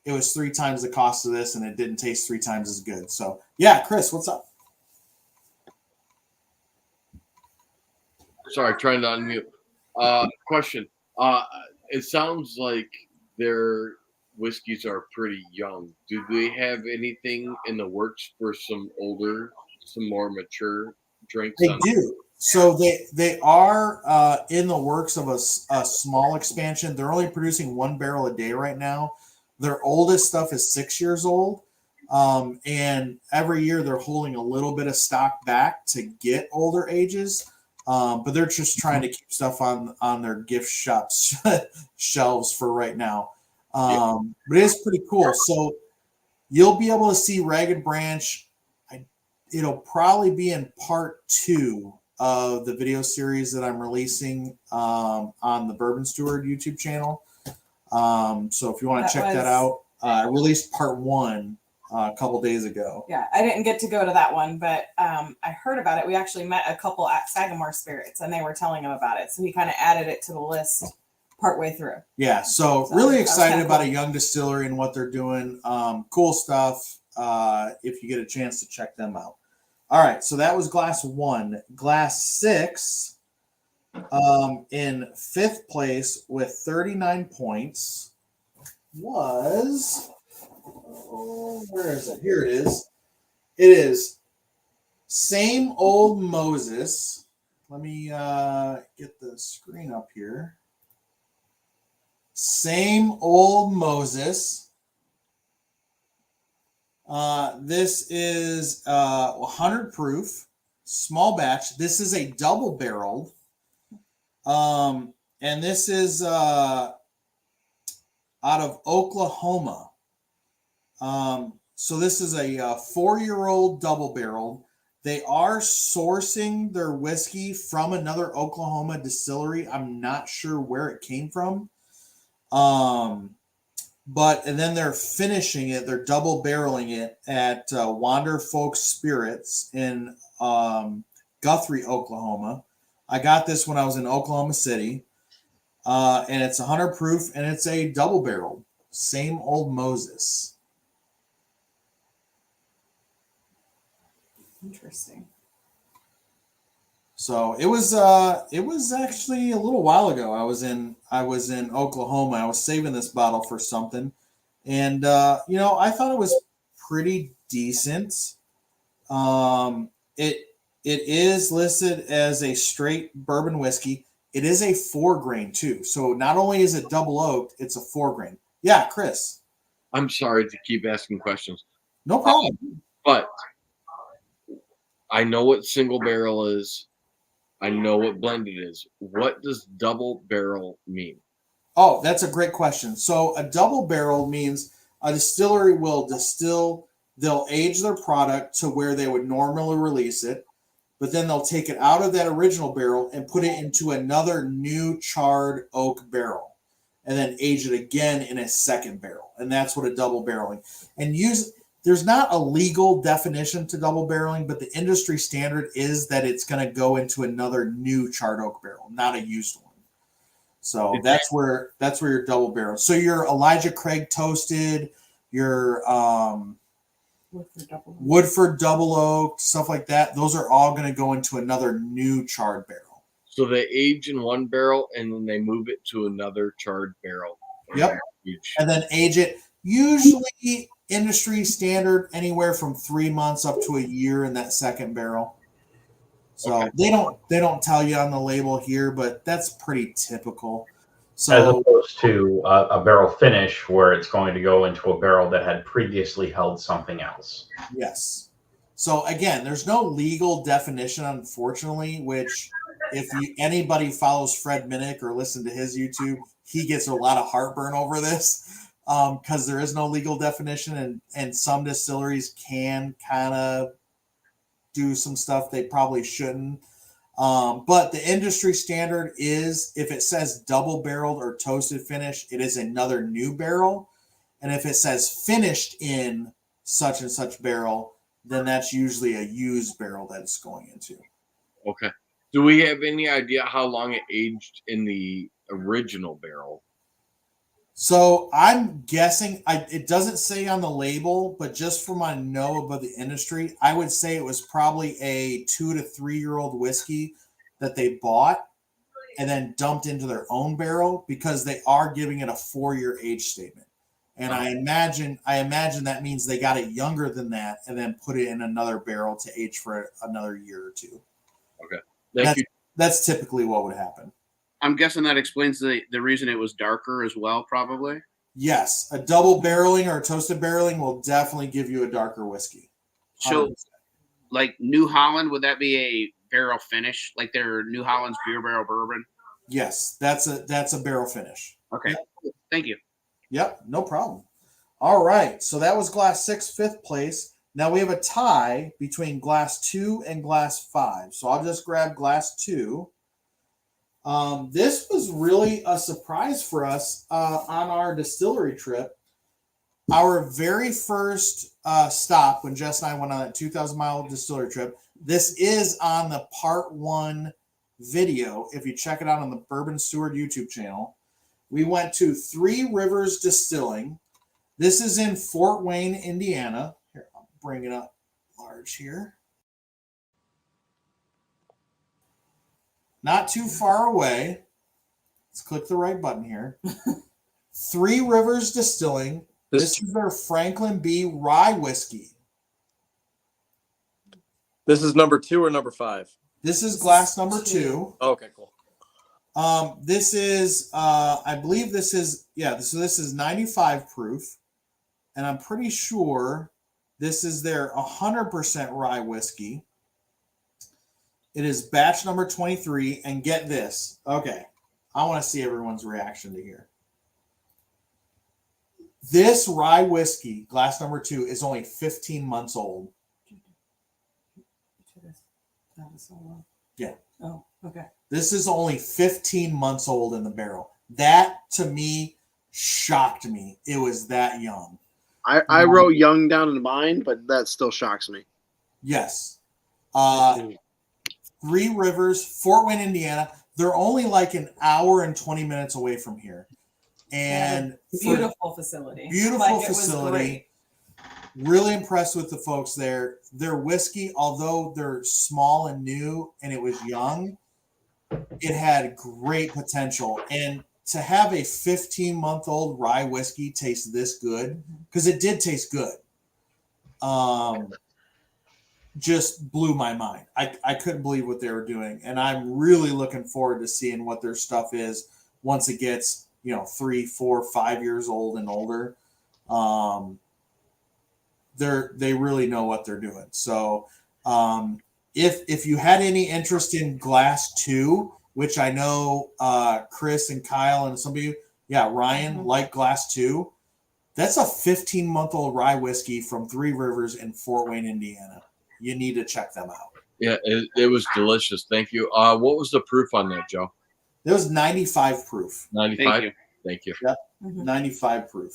it was 3 times the cost of this, and it didn't taste 3 times as good. So, yeah, Chris, what's up? Sorry, trying to unmute. Question. It sounds like their whiskeys are pretty young. Do they have anything in the works for some more mature drinks? They do. So they are in the works of a small expansion. They're only producing 1 barrel a day right now. Their oldest stuff is 6 years old. And every year they're holding a little bit of stock back to get older ages. But they're just trying to keep stuff on their gift shops shelves for right now. But it is pretty cool. So you'll be able to see Ragged Branch. It'll probably be in part 2 of the video series that I'm releasing on the Bourbon Steward YouTube channel. So if you want to check that out, I released part 1 a couple days ago. Yeah, I didn't get to go to that one, but I heard about it. We actually met a couple at Sagamore Spirits, and they were telling him about it. So he kind of added it to the list partway through. Yeah, so really excited about a young distillery and what they're doing. Cool stuff. If you get a chance to check them out. All right, so that was glass 1. Glass 6 in 5th place with 39 points was... Oh, where is it? Here it is. It is Same Old Moses. Let me get the screen up here. Same Old Moses. This is 100 proof, small batch. This is a double barreled. And this is out of Oklahoma. So this is a 4-year-old double barrel. They are sourcing their whiskey from another Oklahoma distillery. I'm not sure where it came from. And then they're finishing it. They're double barreling it at Wander Folk Spirits in Guthrie, Oklahoma. I got this when I was in Oklahoma City. And it's 100 proof, and it's a double barrel. Same Old Moses. Interesting. So it was actually a little while ago. I was in Oklahoma. I was saving this bottle for something, and I thought it was pretty decent. It is listed as a straight bourbon whiskey. It is a 4-grain too. So not only is it double oaked, it's a 4-grain. Yeah, Chris. I'm sorry to keep asking questions. No problem. But I know what single barrel is. I know what blended is. What does double barrel mean? Oh, that's a great question. So a double barrel means a distillery will distill, they'll age their product to where they would normally release it, but then they'll take it out of that original barrel and put it into another new charred oak barrel and then age it again in a second barrel. And that's what a double barreling. And there's not a legal definition to double barreling, but the industry standard is that it's going to go into another new charred oak barrel, not a used one. So that's where your double barrel. So your Elijah Craig toasted, your Woodford double oak, stuff like that. Those are all going to go into another new charred barrel. So they age in one barrel and then they move it to another charred barrel. Yep. And then age it. Usually industry standard anywhere from 3 months up to a year in that second barrel. So Okay. they don't tell you on the label here, but that's pretty typical. As So opposed to a barrel finish where it's going to go into a barrel that had previously held something else. yes. So again, there's no legal definition, unfortunately, which if anybody follows Fred Minnick or listen to his YouTube, he gets a lot of heartburn over this because there is no legal definition, and some distilleries can kind of do some stuff they probably shouldn't. But the industry standard is if it says double barreled or toasted finish, it is another new barrel. And if it says finished in such and such barrel, then that's usually a used barrel that it's going into. Okay. Do we have any idea how long it aged in the original barrel? So I'm guessing, it doesn't say on the label, but just from my know about the industry, I would say it was probably a 2 to 3 year old whiskey that they bought and then dumped into their own barrel because they are giving it a 4-year age statement. And I imagine that means they got it younger than that and then put it in another barrel to age for another year or two. Okay. Thank you. That's typically what would happen. I'm guessing that explains the reason it was darker as well, probably. Yes, a double barreling or a toasted barreling will definitely give you a darker whiskey. 100%. So, like New Holland, would that be a barrel finish, like their New Holland's beer barrel bourbon? Yes, that's a barrel finish. Okay, Yep. Thank you. Yep, no problem. All right, so that was Glass 6, 5th place. Now we have a tie between Glass 2 and Glass 5. So I'll just grab Glass 2. This was really a surprise for us on our distillery trip. Our very first stop when Jess and I went on a 2,000-mile distillery trip. This is on the part 1 video. If you check it out on the Bourbon Steward YouTube channel, we went to Three Rivers Distilling. This is in Fort Wayne, Indiana. Here, I'll bring it up large here. Not too far away. Let's click the right button here. Three Rivers Distilling. This is their Franklin B. Rye whiskey. This is number 2 or number 5? This is glass number 2. Okay, cool. This is, I believe this is, so this is 95 proof. And I'm pretty sure this is their 100% rye whiskey. It is batch number 23. And get this. Okay. I want to see everyone's reaction to here. This rye whiskey, glass number 2, is only 15 months old. Yeah. Oh, okay. This is only 15 months old in the barrel. That, to me, shocked me. It was that young. I wrote young down in mine, but that still shocks me. Yes. Three Rivers, Fort Wayne, Indiana. They're only like an hour and 20 minutes away from here. And beautiful facility. Beautiful facility. Really impressed with the folks there. Their whiskey, although they're small and new and it was young, it had great potential. And to have a 15-month-old rye whiskey taste this good, because it did taste good, just blew my mind. I couldn't believe what they were doing. And I'm really looking forward to seeing what their stuff is once it gets, 3, 4, 5 years old and older. They really know what they're doing. So if you had any interest in Glass 2, which I know Chris and Kyle and some of you, Ryan like Glass 2, that's a 15-month-old rye whiskey from Three Rivers in Fort Wayne, Indiana. You need to check them out. Yeah, it was delicious. Thank you. What was the proof on that, Joe? It was 95 proof. 95? Thank you. Yep, 95 proof.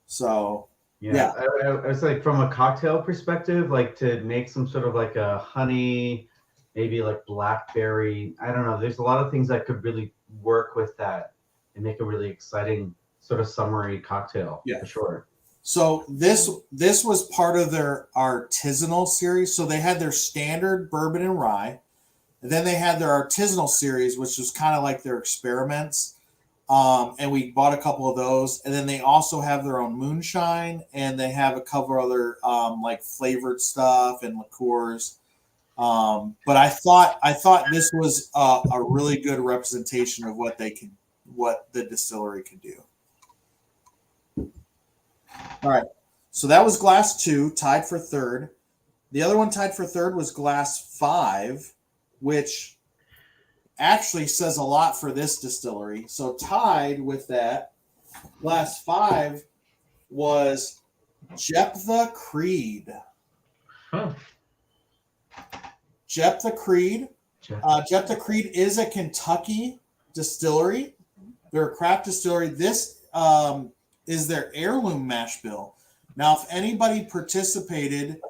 So, yeah. I was like, from a cocktail perspective, like to make some sort of like a honey, maybe like blackberry. I don't know. There's a lot of things that could really work with that and make a really exciting sort of summery cocktail. Yeah, for sure. So this was part of their artisanal series. So they had their standard bourbon and rye, and then they had their artisanal series, which was kind of like their experiments. And we bought a couple of those. And then they also have their own moonshine, and they have a couple other like flavored stuff and liqueurs. But I thought this was a really good representation of what the distillery can do. All right, so that was glass 2, tied for third. The other one tied for third was glass 5, which actually says a lot for this distillery. So tied with that, glass 5 was Jephthah Creed. Huh. Jephthah Creed. Jephthah Creed is a Kentucky distillery. They're a craft distillery. This is their heirloom mash bill. Now, if anybody participated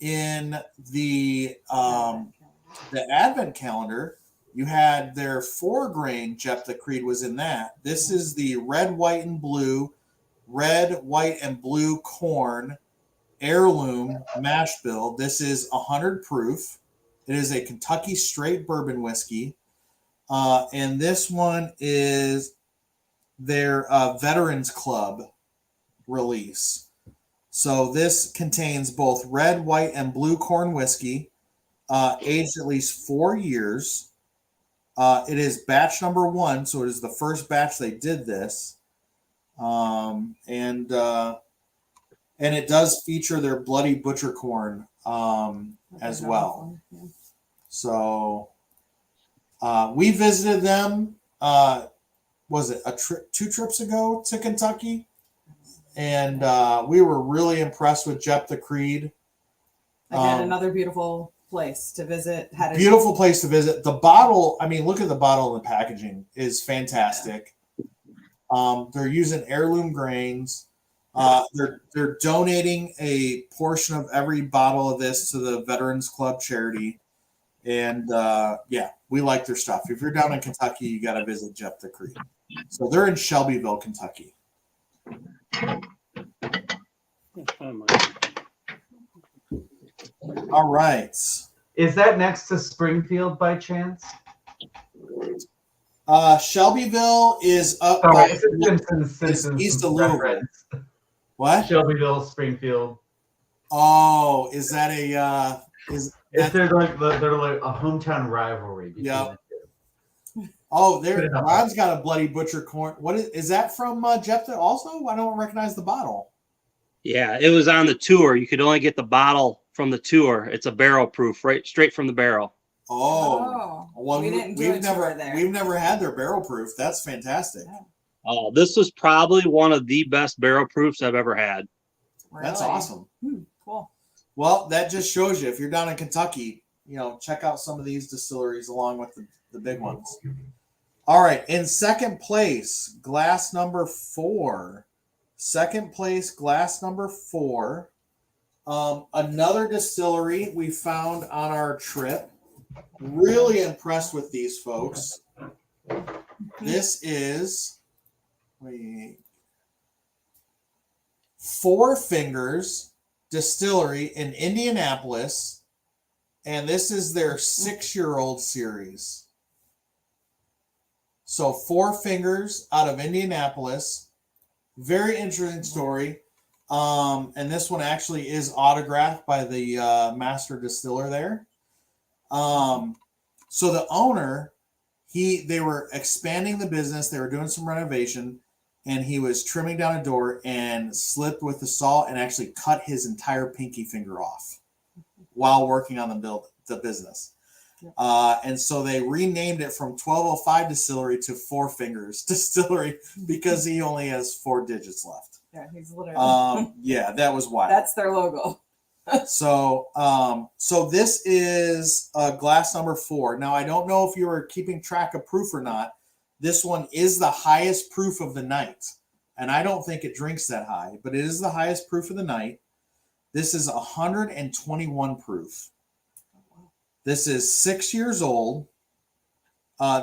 in the Advent calendar, you had their 4-grain Jephthah Creed was in that. This is the red, white, and blue corn heirloom mash bill. This is 100 proof. It is a Kentucky straight bourbon whiskey. And this one is their Veterans Club release. So this contains both red, white, and blue corn whiskey, aged at least 4 years. It is batch number 1, so it is the first batch they did this. And it does feature their bloody butcher corn as well. So we visited them. Was it 2 trips ago to Kentucky? And we were really impressed with Jephthah Creed. Again, another beautiful place to visit. Beautiful place to visit. The bottle, I mean, look at the bottle and the packaging is fantastic. Yeah. They're using heirloom grains. They're donating a portion of every bottle of this to the Veterans Club charity. And yeah, we like their stuff. If you're down in Kentucky, you got to visit Jephthah Creed. So they're in Shelbyville, Kentucky. All right. Is that next to Springfield by chance? Shelbyville is up by east of Louisville. What? Shelbyville, Springfield. Oh, is that a they're like a hometown rivalry? Yep. Oh, Ron's got a bloody butcher corn. What is that from Jephthah also? I don't recognize the bottle. Yeah, it was on the tour. You could only get the bottle from the tour. It's a barrel proof, right, straight from the barrel. Oh, well, we've never had their barrel proof. That's fantastic. Oh, this was probably one of the best barrel proofs I've ever had. Really? That's awesome. Cool. Well, that just shows you if you're down in Kentucky, check out some of these distilleries along with the big ones. All right, in second place, glass number 4. Second place, glass number 4. Another distillery we found on our trip. Really impressed with these folks. This is Four Fingers Distillery in Indianapolis, and this is their 6-year-old series. So Four Fingers out of Indianapolis. Very interesting story. And this one actually is autographed by the master distiller there. So the owner, they were expanding the business. They were doing some renovation, and he was trimming down a door and slipped with the saw and actually cut his entire pinky finger off while working on the business. And so they renamed it from 1205 Distillery to Four Fingers Distillery because he only has 4 digits left. Yeah, he's literally. Yeah, that was why. That's their logo. So this is glass number 4. Now, I don't know if you were keeping track of proof or not. This one is the highest proof of the night. And I don't think it drinks that high, but it is the highest proof of the night. This is 121 proof. This is 6 years old.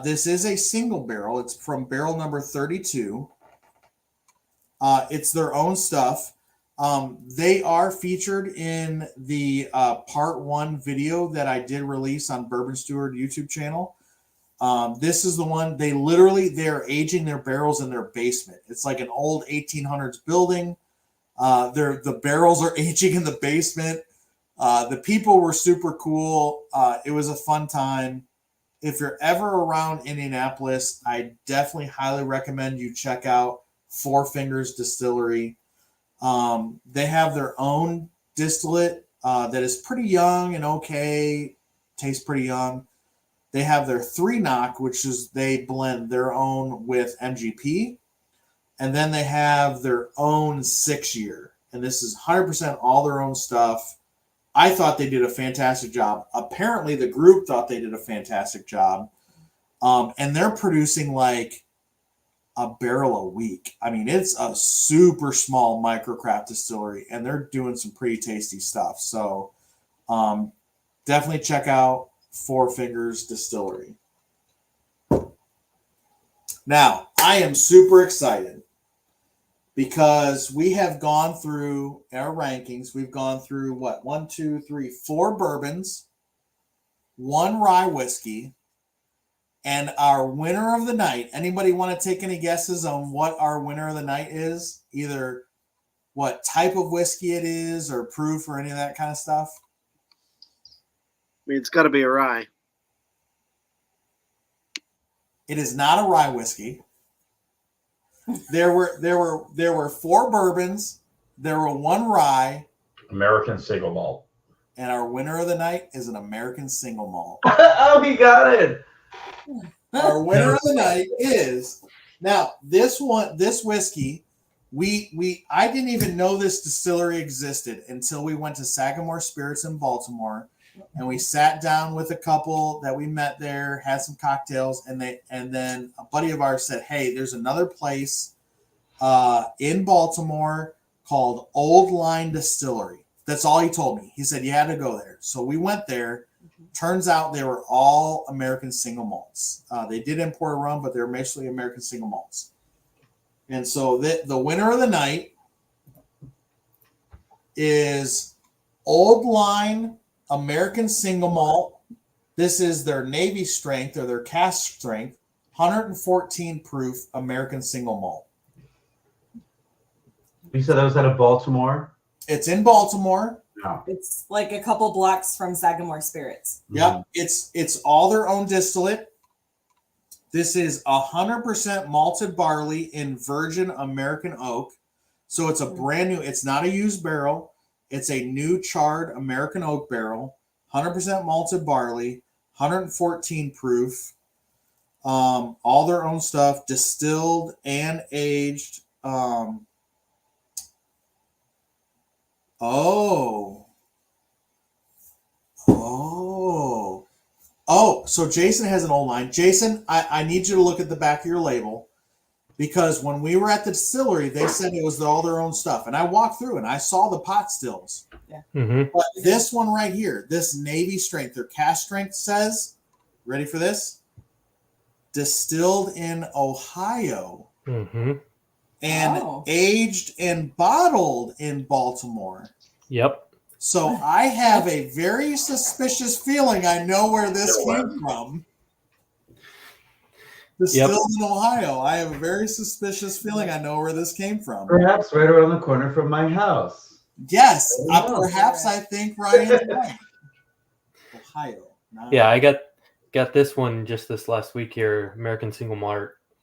This is a single barrel. It's from barrel number 32. It's their own stuff. They are featured in the part 1 video that I did release on Bourbon Steward YouTube channel. This is the one they're aging their barrels in their basement. It's like an old 1800s building. The barrels are aging in the basement. The people were super cool. It was a fun time. If you're ever around Indianapolis, I definitely highly recommend you check out Four Fingers Distillery. They have their own distillate that is pretty young and okay, tastes pretty young. They have their 3 knock, which is they blend their own with MGP. And then they have their own 6-year. And this is 100% all their own stuff. I thought they did a fantastic job. Apparently, the group thought they did a fantastic job. And they're producing like a barrel a week. I mean, it's a super small microcraft distillery, and they're doing some pretty tasty stuff. So definitely check out Four Fingers Distillery. Now, I am super excited because we have gone through our rankings. We've gone through what? 1, 2, 3, 4 bourbons, 1 rye whiskey, and our winner of the night. Anybody want to take any guesses on what our winner of the night is? Either what type of whiskey it is or proof or any of that kind of stuff? I mean, it's got to be a rye. It is not a rye whiskey. There were 4 bourbons. There were 1 rye. American single malt. And our winner of the night is an American single malt. Oh, he got it. Our winner of the night is now this whiskey. I didn't even know this distillery existed until we went to Sagamore Spirits in Baltimore, and we sat down with a couple that we met there, had some cocktails, and then a buddy of ours said, "Hey, there's another place in Baltimore called Old Line Distillery." That's all he told me. He said you had to go there. So we went there. Turns out they were all American single malts. They did import a rum, but they're mostly American single malts. And so the winner of the night is Old Line American Single Malt. This is their Navy strength or their cask strength, 114 proof American Single Malt. You said that was out of Baltimore? It's in Baltimore. No. It's like a couple blocks from Sagamore Spirits. Yep, it's all their own distillate. This is 100% malted barley in virgin American oak. So it's a brand new, it's not a used barrel. It's a new charred American oak barrel, 100% malted barley, 114 proof. All their own stuff, distilled and aged. So Jason has an Old Line. Jason, I need you to look at the back of your label, because when we were at the distillery, they said it was all their own stuff. And I walked through and I saw the pot stills. Yeah. Mm-hmm. But this one right here, this Navy strength, their cask strength says, ready for this? Distilled in Ohio. Mm-hmm. And aged and bottled in Baltimore. Yep. So I have a very suspicious feeling I know where this came from. Distilled in Ohio. I have a very suspicious feeling I know where this came from. Perhaps right around the corner from my house. Yes, perhaps I think Ryan's right. Ohio. Yeah, I got this one just this last week here. American Single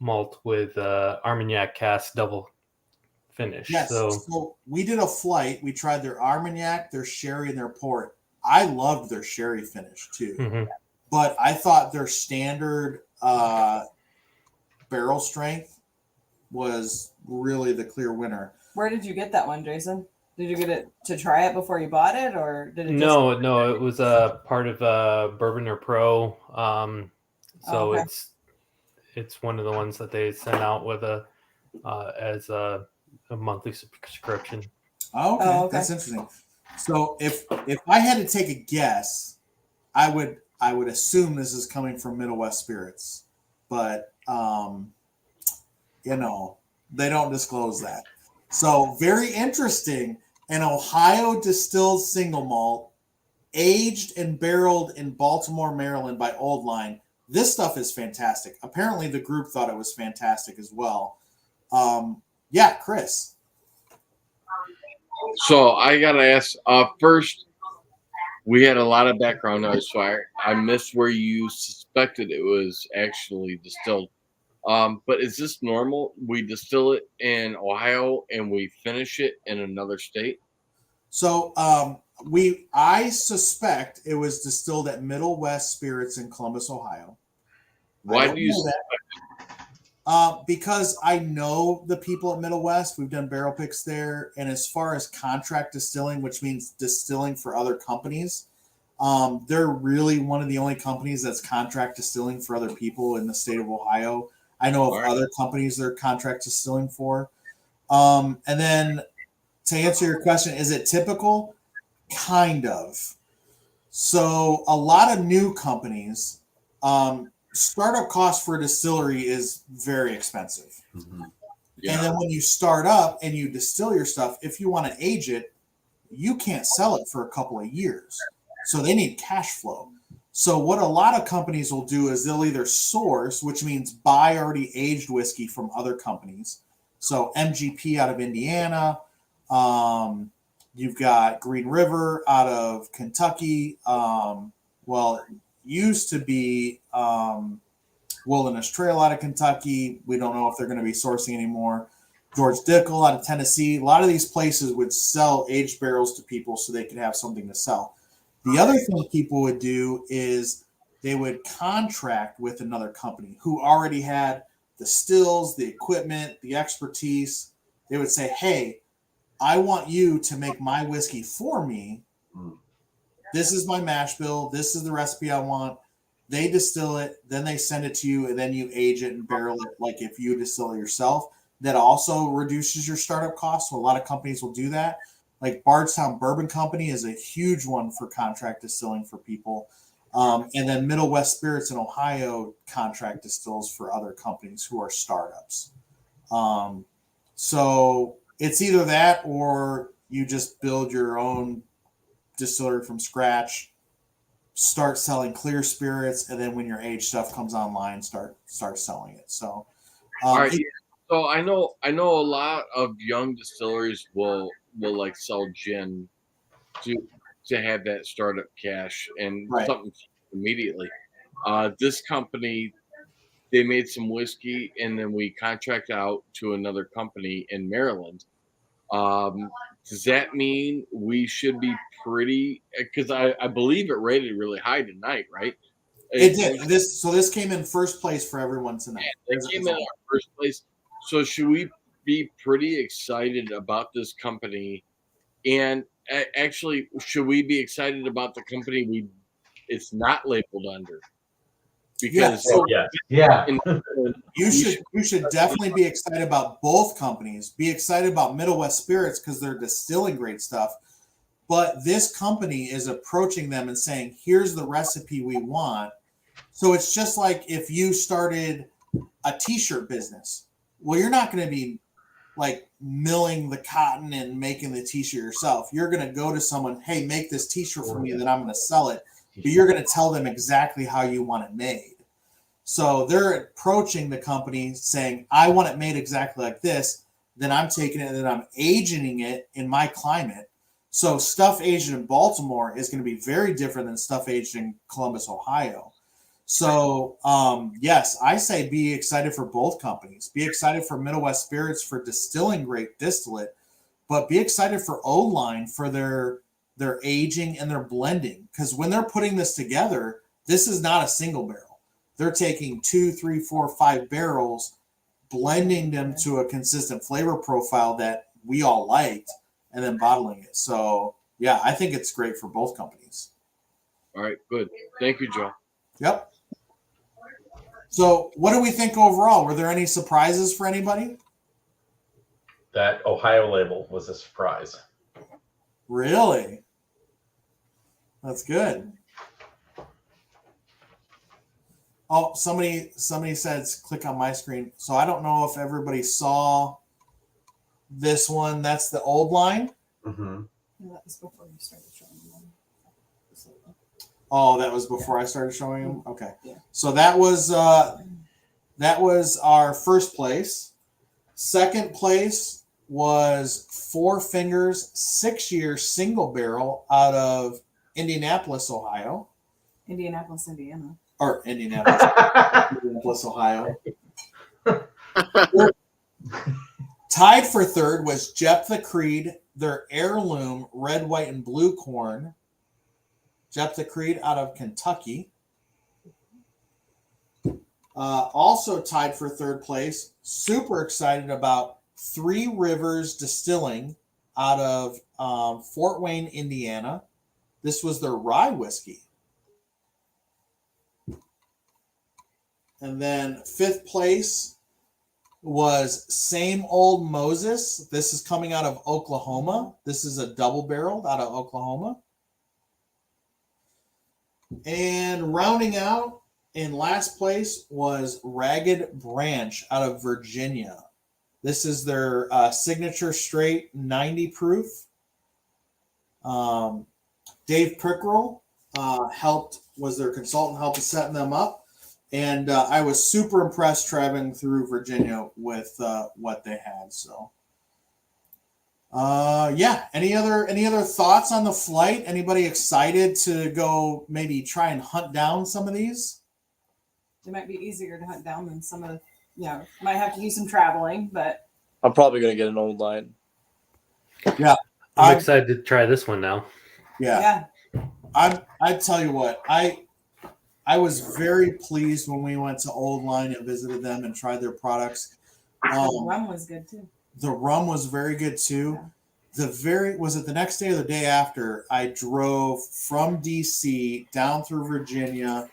Malt with Armagnac cask double finish. Yes. So we did a flight. We tried their Armagnac, their sherry, and their port. I loved their sherry finish too. Mm-hmm. But I thought their standard barrel strength was really the clear winner. Where did you get that one, Jason? Did you get it to try it before you bought it, or did it? No, it was a part of Bourbon or Pro. Okay. It's one of the ones that they sent out with as a monthly subscription. Oh, okay. That's interesting. So if I had to take a guess, I would assume this is coming from Middle West Spirits, but they don't disclose that. So very interesting. An Ohio distilled single malt, aged and barreled in Baltimore, Maryland by Old Line, This stuff is fantastic. Apparently, the group thought it was fantastic as well. Yeah, Chris. So I gotta ask. First, we had a lot of background noise, so I missed where you suspected it was actually distilled. But is this normal? We distill it in Ohio and we finish it in another state. So I suspect it was distilled at Middle West Spirits in Columbus, Ohio. Why do you? Because I know the people at Middle West. We've done barrel picks there, and as far as contract distilling, which means distilling for other companies, they're really one of the only companies that's contract distilling for other people in the state of Ohio. I know of other companies they're contract distilling for. And then to answer your question, is it typical? Kind of. So a lot of new companies, startup cost for a distillery is very expensive. Mm-hmm. And then when you start up and you distill your stuff, if you want to age it, you can't sell it for a couple of years. So they need cash flow. So what a lot of companies will do is they'll either source, which means buy already aged whiskey from other companies. So MGP out of Indiana, you've got Green River out of Kentucky. Well, it used to be Wilderness Trail out of Kentucky. We don't know if they're going to be sourcing anymore. George Dickel out of Tennessee. A lot of these places would sell aged barrels to people so they could have something to sell. The other thing people would do is they would contract with another company who already had the stills, the equipment, the expertise. They would say, hey, I want you to make my whiskey for me. This is my mash bill. This is the recipe I want. They distill it, then they send it to you, and then you age it and barrel it like if you distill it yourself. That also reduces your startup costs. So a lot of companies will do that. Like Bardstown Bourbon Company is a huge one for contract distilling for people. And then Middle West Spirits in Ohio contract distills for other companies who are startups. So it's either that or you just build your own distillery from scratch, start selling clear spirits, and then when your aged stuff comes online, start selling it. So, all right. So I know a lot of young distilleries will like sell gin to have that startup cash and something immediately. This company, they made some whiskey and then we contract out to another company in Maryland. Does that mean we should be pretty? Because I believe it rated really high tonight, right? It did. This came in first place for everyone tonight. It came in first place. So should we be pretty excited about this company? And actually, should we be excited about the company it's not labeled under? Because you should definitely be excited about both companies. Be excited about Middle West Spirits because they're distilling great stuff. But this company is approaching them and saying, here's the recipe we want. So it's just like if you started a t-shirt business. Well, you're not going to be like milling the cotton and making the t-shirt yourself. You're going to go to someone, hey, make this t-shirt for me that I'm going to sell it. But you're going to tell them exactly how you want it made. So they're approaching the company saying, I want it made exactly like this. Then I'm taking it and then I'm aging it in my climate. So stuff aged in Baltimore is going to be very different than stuff aged in Columbus, Ohio. So, yes, I say be excited for both companies. Be excited for Middle West Spirits for distilling great distillate, but be excited for O-Line for their aging and their blending. Because when they're putting this together, this is not a single barrel. They're taking 2, 3, 4, 5 barrels, blending them to a consistent flavor profile that we all liked, and then bottling it. So, yeah, I think it's great for both companies. All right, good. Thank you, Joe. Yep. So what do we think overall? Were there any surprises for anybody? That Ohio label was a surprise. Really? That's good. Oh, somebody says click on my screen. So I don't know if everybody saw this one. That's the old line. That was before you started showing them. Oh, that was before I started showing them. Okay, Yeah. so that was our first place. Second place was Four Fingers 6-year single barrel out of Indianapolis, Ohio, Indianapolis, Indiana. or Indianapolis, Ohio. Tied for third was Jephthah Creed, their heirloom red, white, and blue corn. Jephthah Creed out of Kentucky. Also tied for third place. Super excited about Three Rivers Distilling out of Fort Wayne, Indiana. This was their rye whiskey. And then fifth place was Same Old Moses. This is coming out of Oklahoma. This is a double barreled out of Oklahoma. And rounding out in last place was Ragged Branch out of Virginia. This is their signature straight 90 proof. Dave Pickrell was their consultant, helped setting them up. And I was super impressed traveling through Virginia with what they had. So, yeah. Any other thoughts on the flight? Anybody excited to go maybe try and hunt down some of these? It might be easier to hunt down than some of the, might have to do some traveling, but I'm probably gonna get an old line. Yeah, I'm excited to try this one now. Yeah. I tell you what, I was very pleased when we went to Old Line and visited them and tried their products. The rum was good too. The rum was very good too. Yeah. Was it the next day or the day after? I drove from DC down through Virginia,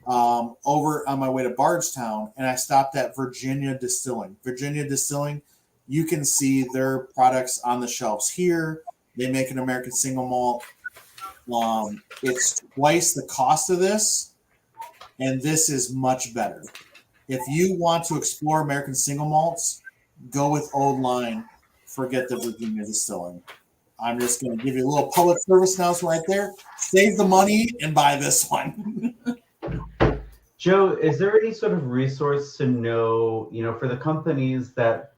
over on my way to Bardstown, and I stopped at Virginia Distilling. Virginia Distilling, you can see their products on the shelves here. They make an American single malt. It's twice the cost of this. And this is much better. If you want to explore American single malts, go with Old Line. Forget the Virginia Distilling. I'm just going to give you a little public service announcement right there. Save the money and buy this one. Joe, is there any sort of resource to know, for the companies that,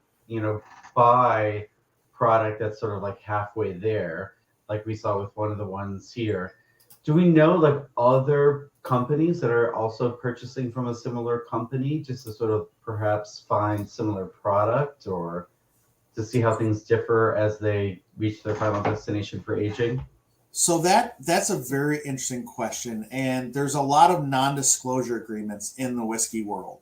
buy product that's sort of like halfway there, like we saw with one of the ones here? Do we know like other companies that are also purchasing from a similar company just to sort of perhaps find similar product or to see how things differ as they reach their final destination for aging? So that's a very interesting question. And there's a lot of non-disclosure agreements in the whiskey world.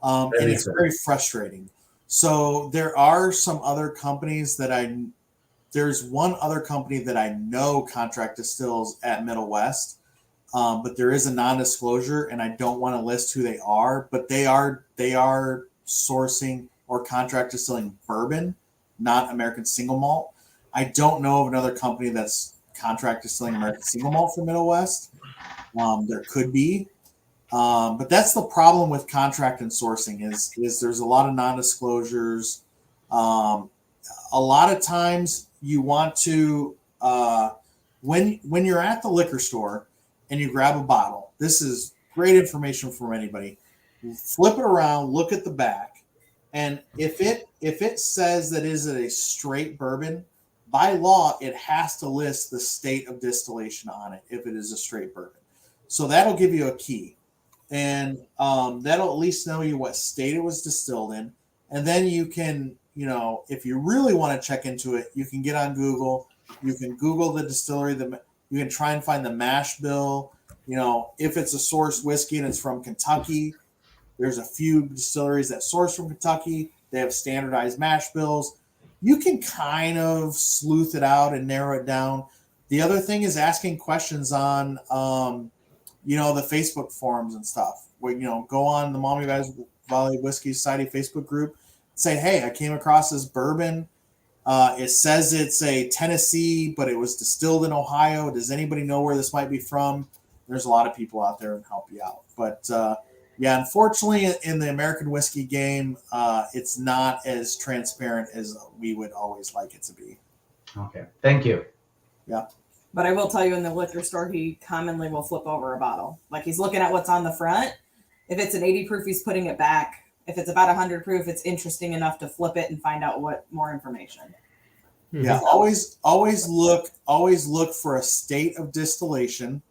And it's very frustrating. So there are some other companies there's one other company that I know contract distills at Middle West, but there is a non-disclosure, and I don't want to list who they are, but they are sourcing or contract distilling bourbon, not American single malt. I don't know of another company that's contract distilling American single malt for Middle West. There could be, but that's the problem with contract and sourcing is there's a lot of non-disclosures. A lot of times you want to when you're at the liquor store and you grab a bottle, this is great information for anybody. Flip it around, look at the back, and if it says that is a straight bourbon, by law it has to list the state of distillation on it if it is a straight bourbon. So that'll give you a key, and that'll at least know you what state it was distilled in, and then you can, if you really want to check into it, you can get on Google. You can Google the distillery. You can try and find the mash bill. If it's a source whiskey and it's from Kentucky, there's a few distilleries that source from Kentucky. They have standardized mash bills. You can kind of sleuth it out and narrow it down. The other thing is asking questions on, the Facebook forums and stuff. Where, go on the Mommy Valley Whiskey Society Facebook group. Say, hey, I came across this bourbon. It says it's a Tennessee, but it was distilled in Ohio. Does anybody know where this might be from? There's a lot of people out there to help you out. But yeah, unfortunately, in the American whiskey game, it's not as transparent as we would always like it to be. Okay, thank you. Yeah. But I will tell you, in the liquor store, he commonly will flip over a bottle. Like he's looking at what's on the front. If it's an 80 proof, he's putting it back. If it's about 100 proof, it's interesting enough to flip it and find out what more information. Yeah, always look for a state of distillation.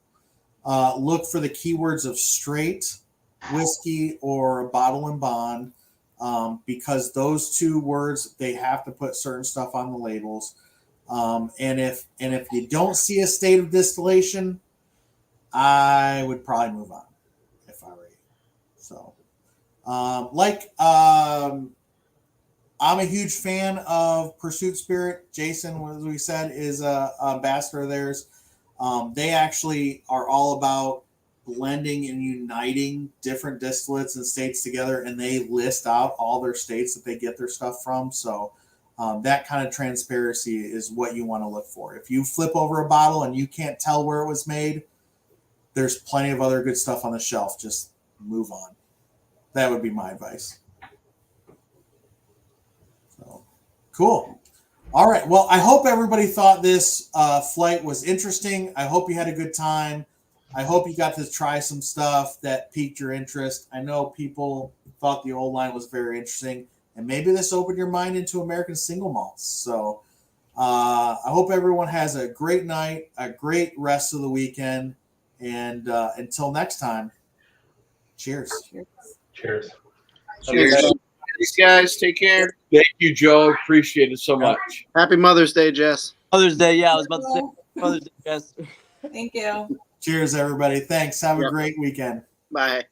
Look for the keywords of straight, whiskey, or bottle and bond, because those two words, they have to put certain stuff on the labels. And if you don't see a state of distillation, I would probably move on if I were you. So, I'm a huge fan of Pursuit Spirit. Jason, as we said, is a ambassador of theirs. They actually are all about blending and uniting different distillates and states together, and they list out all their states that they get their stuff from. So that kind of transparency is what you want to look for. If you flip over a bottle and you can't tell where it was made, there's plenty of other good stuff on the shelf. Just move on. That would be my advice. So, cool. All right. Well, I hope everybody thought this flight was interesting. I hope you had a good time. I hope you got to try some stuff that piqued your interest. I know people thought the old line was very interesting, and maybe this opened your mind into American single malts. So I hope everyone has a great night, a great rest of the weekend, and until next time, cheers. Cheers. Cheers. Thanks, guys. Take care. Thank you, Joe. Appreciate it so much. Happy Mother's Day, Jess. Mother's Day. Yeah, I was about to say Mother's Day, yes. Thank you. Cheers, everybody. Thanks. Have a great weekend. Bye.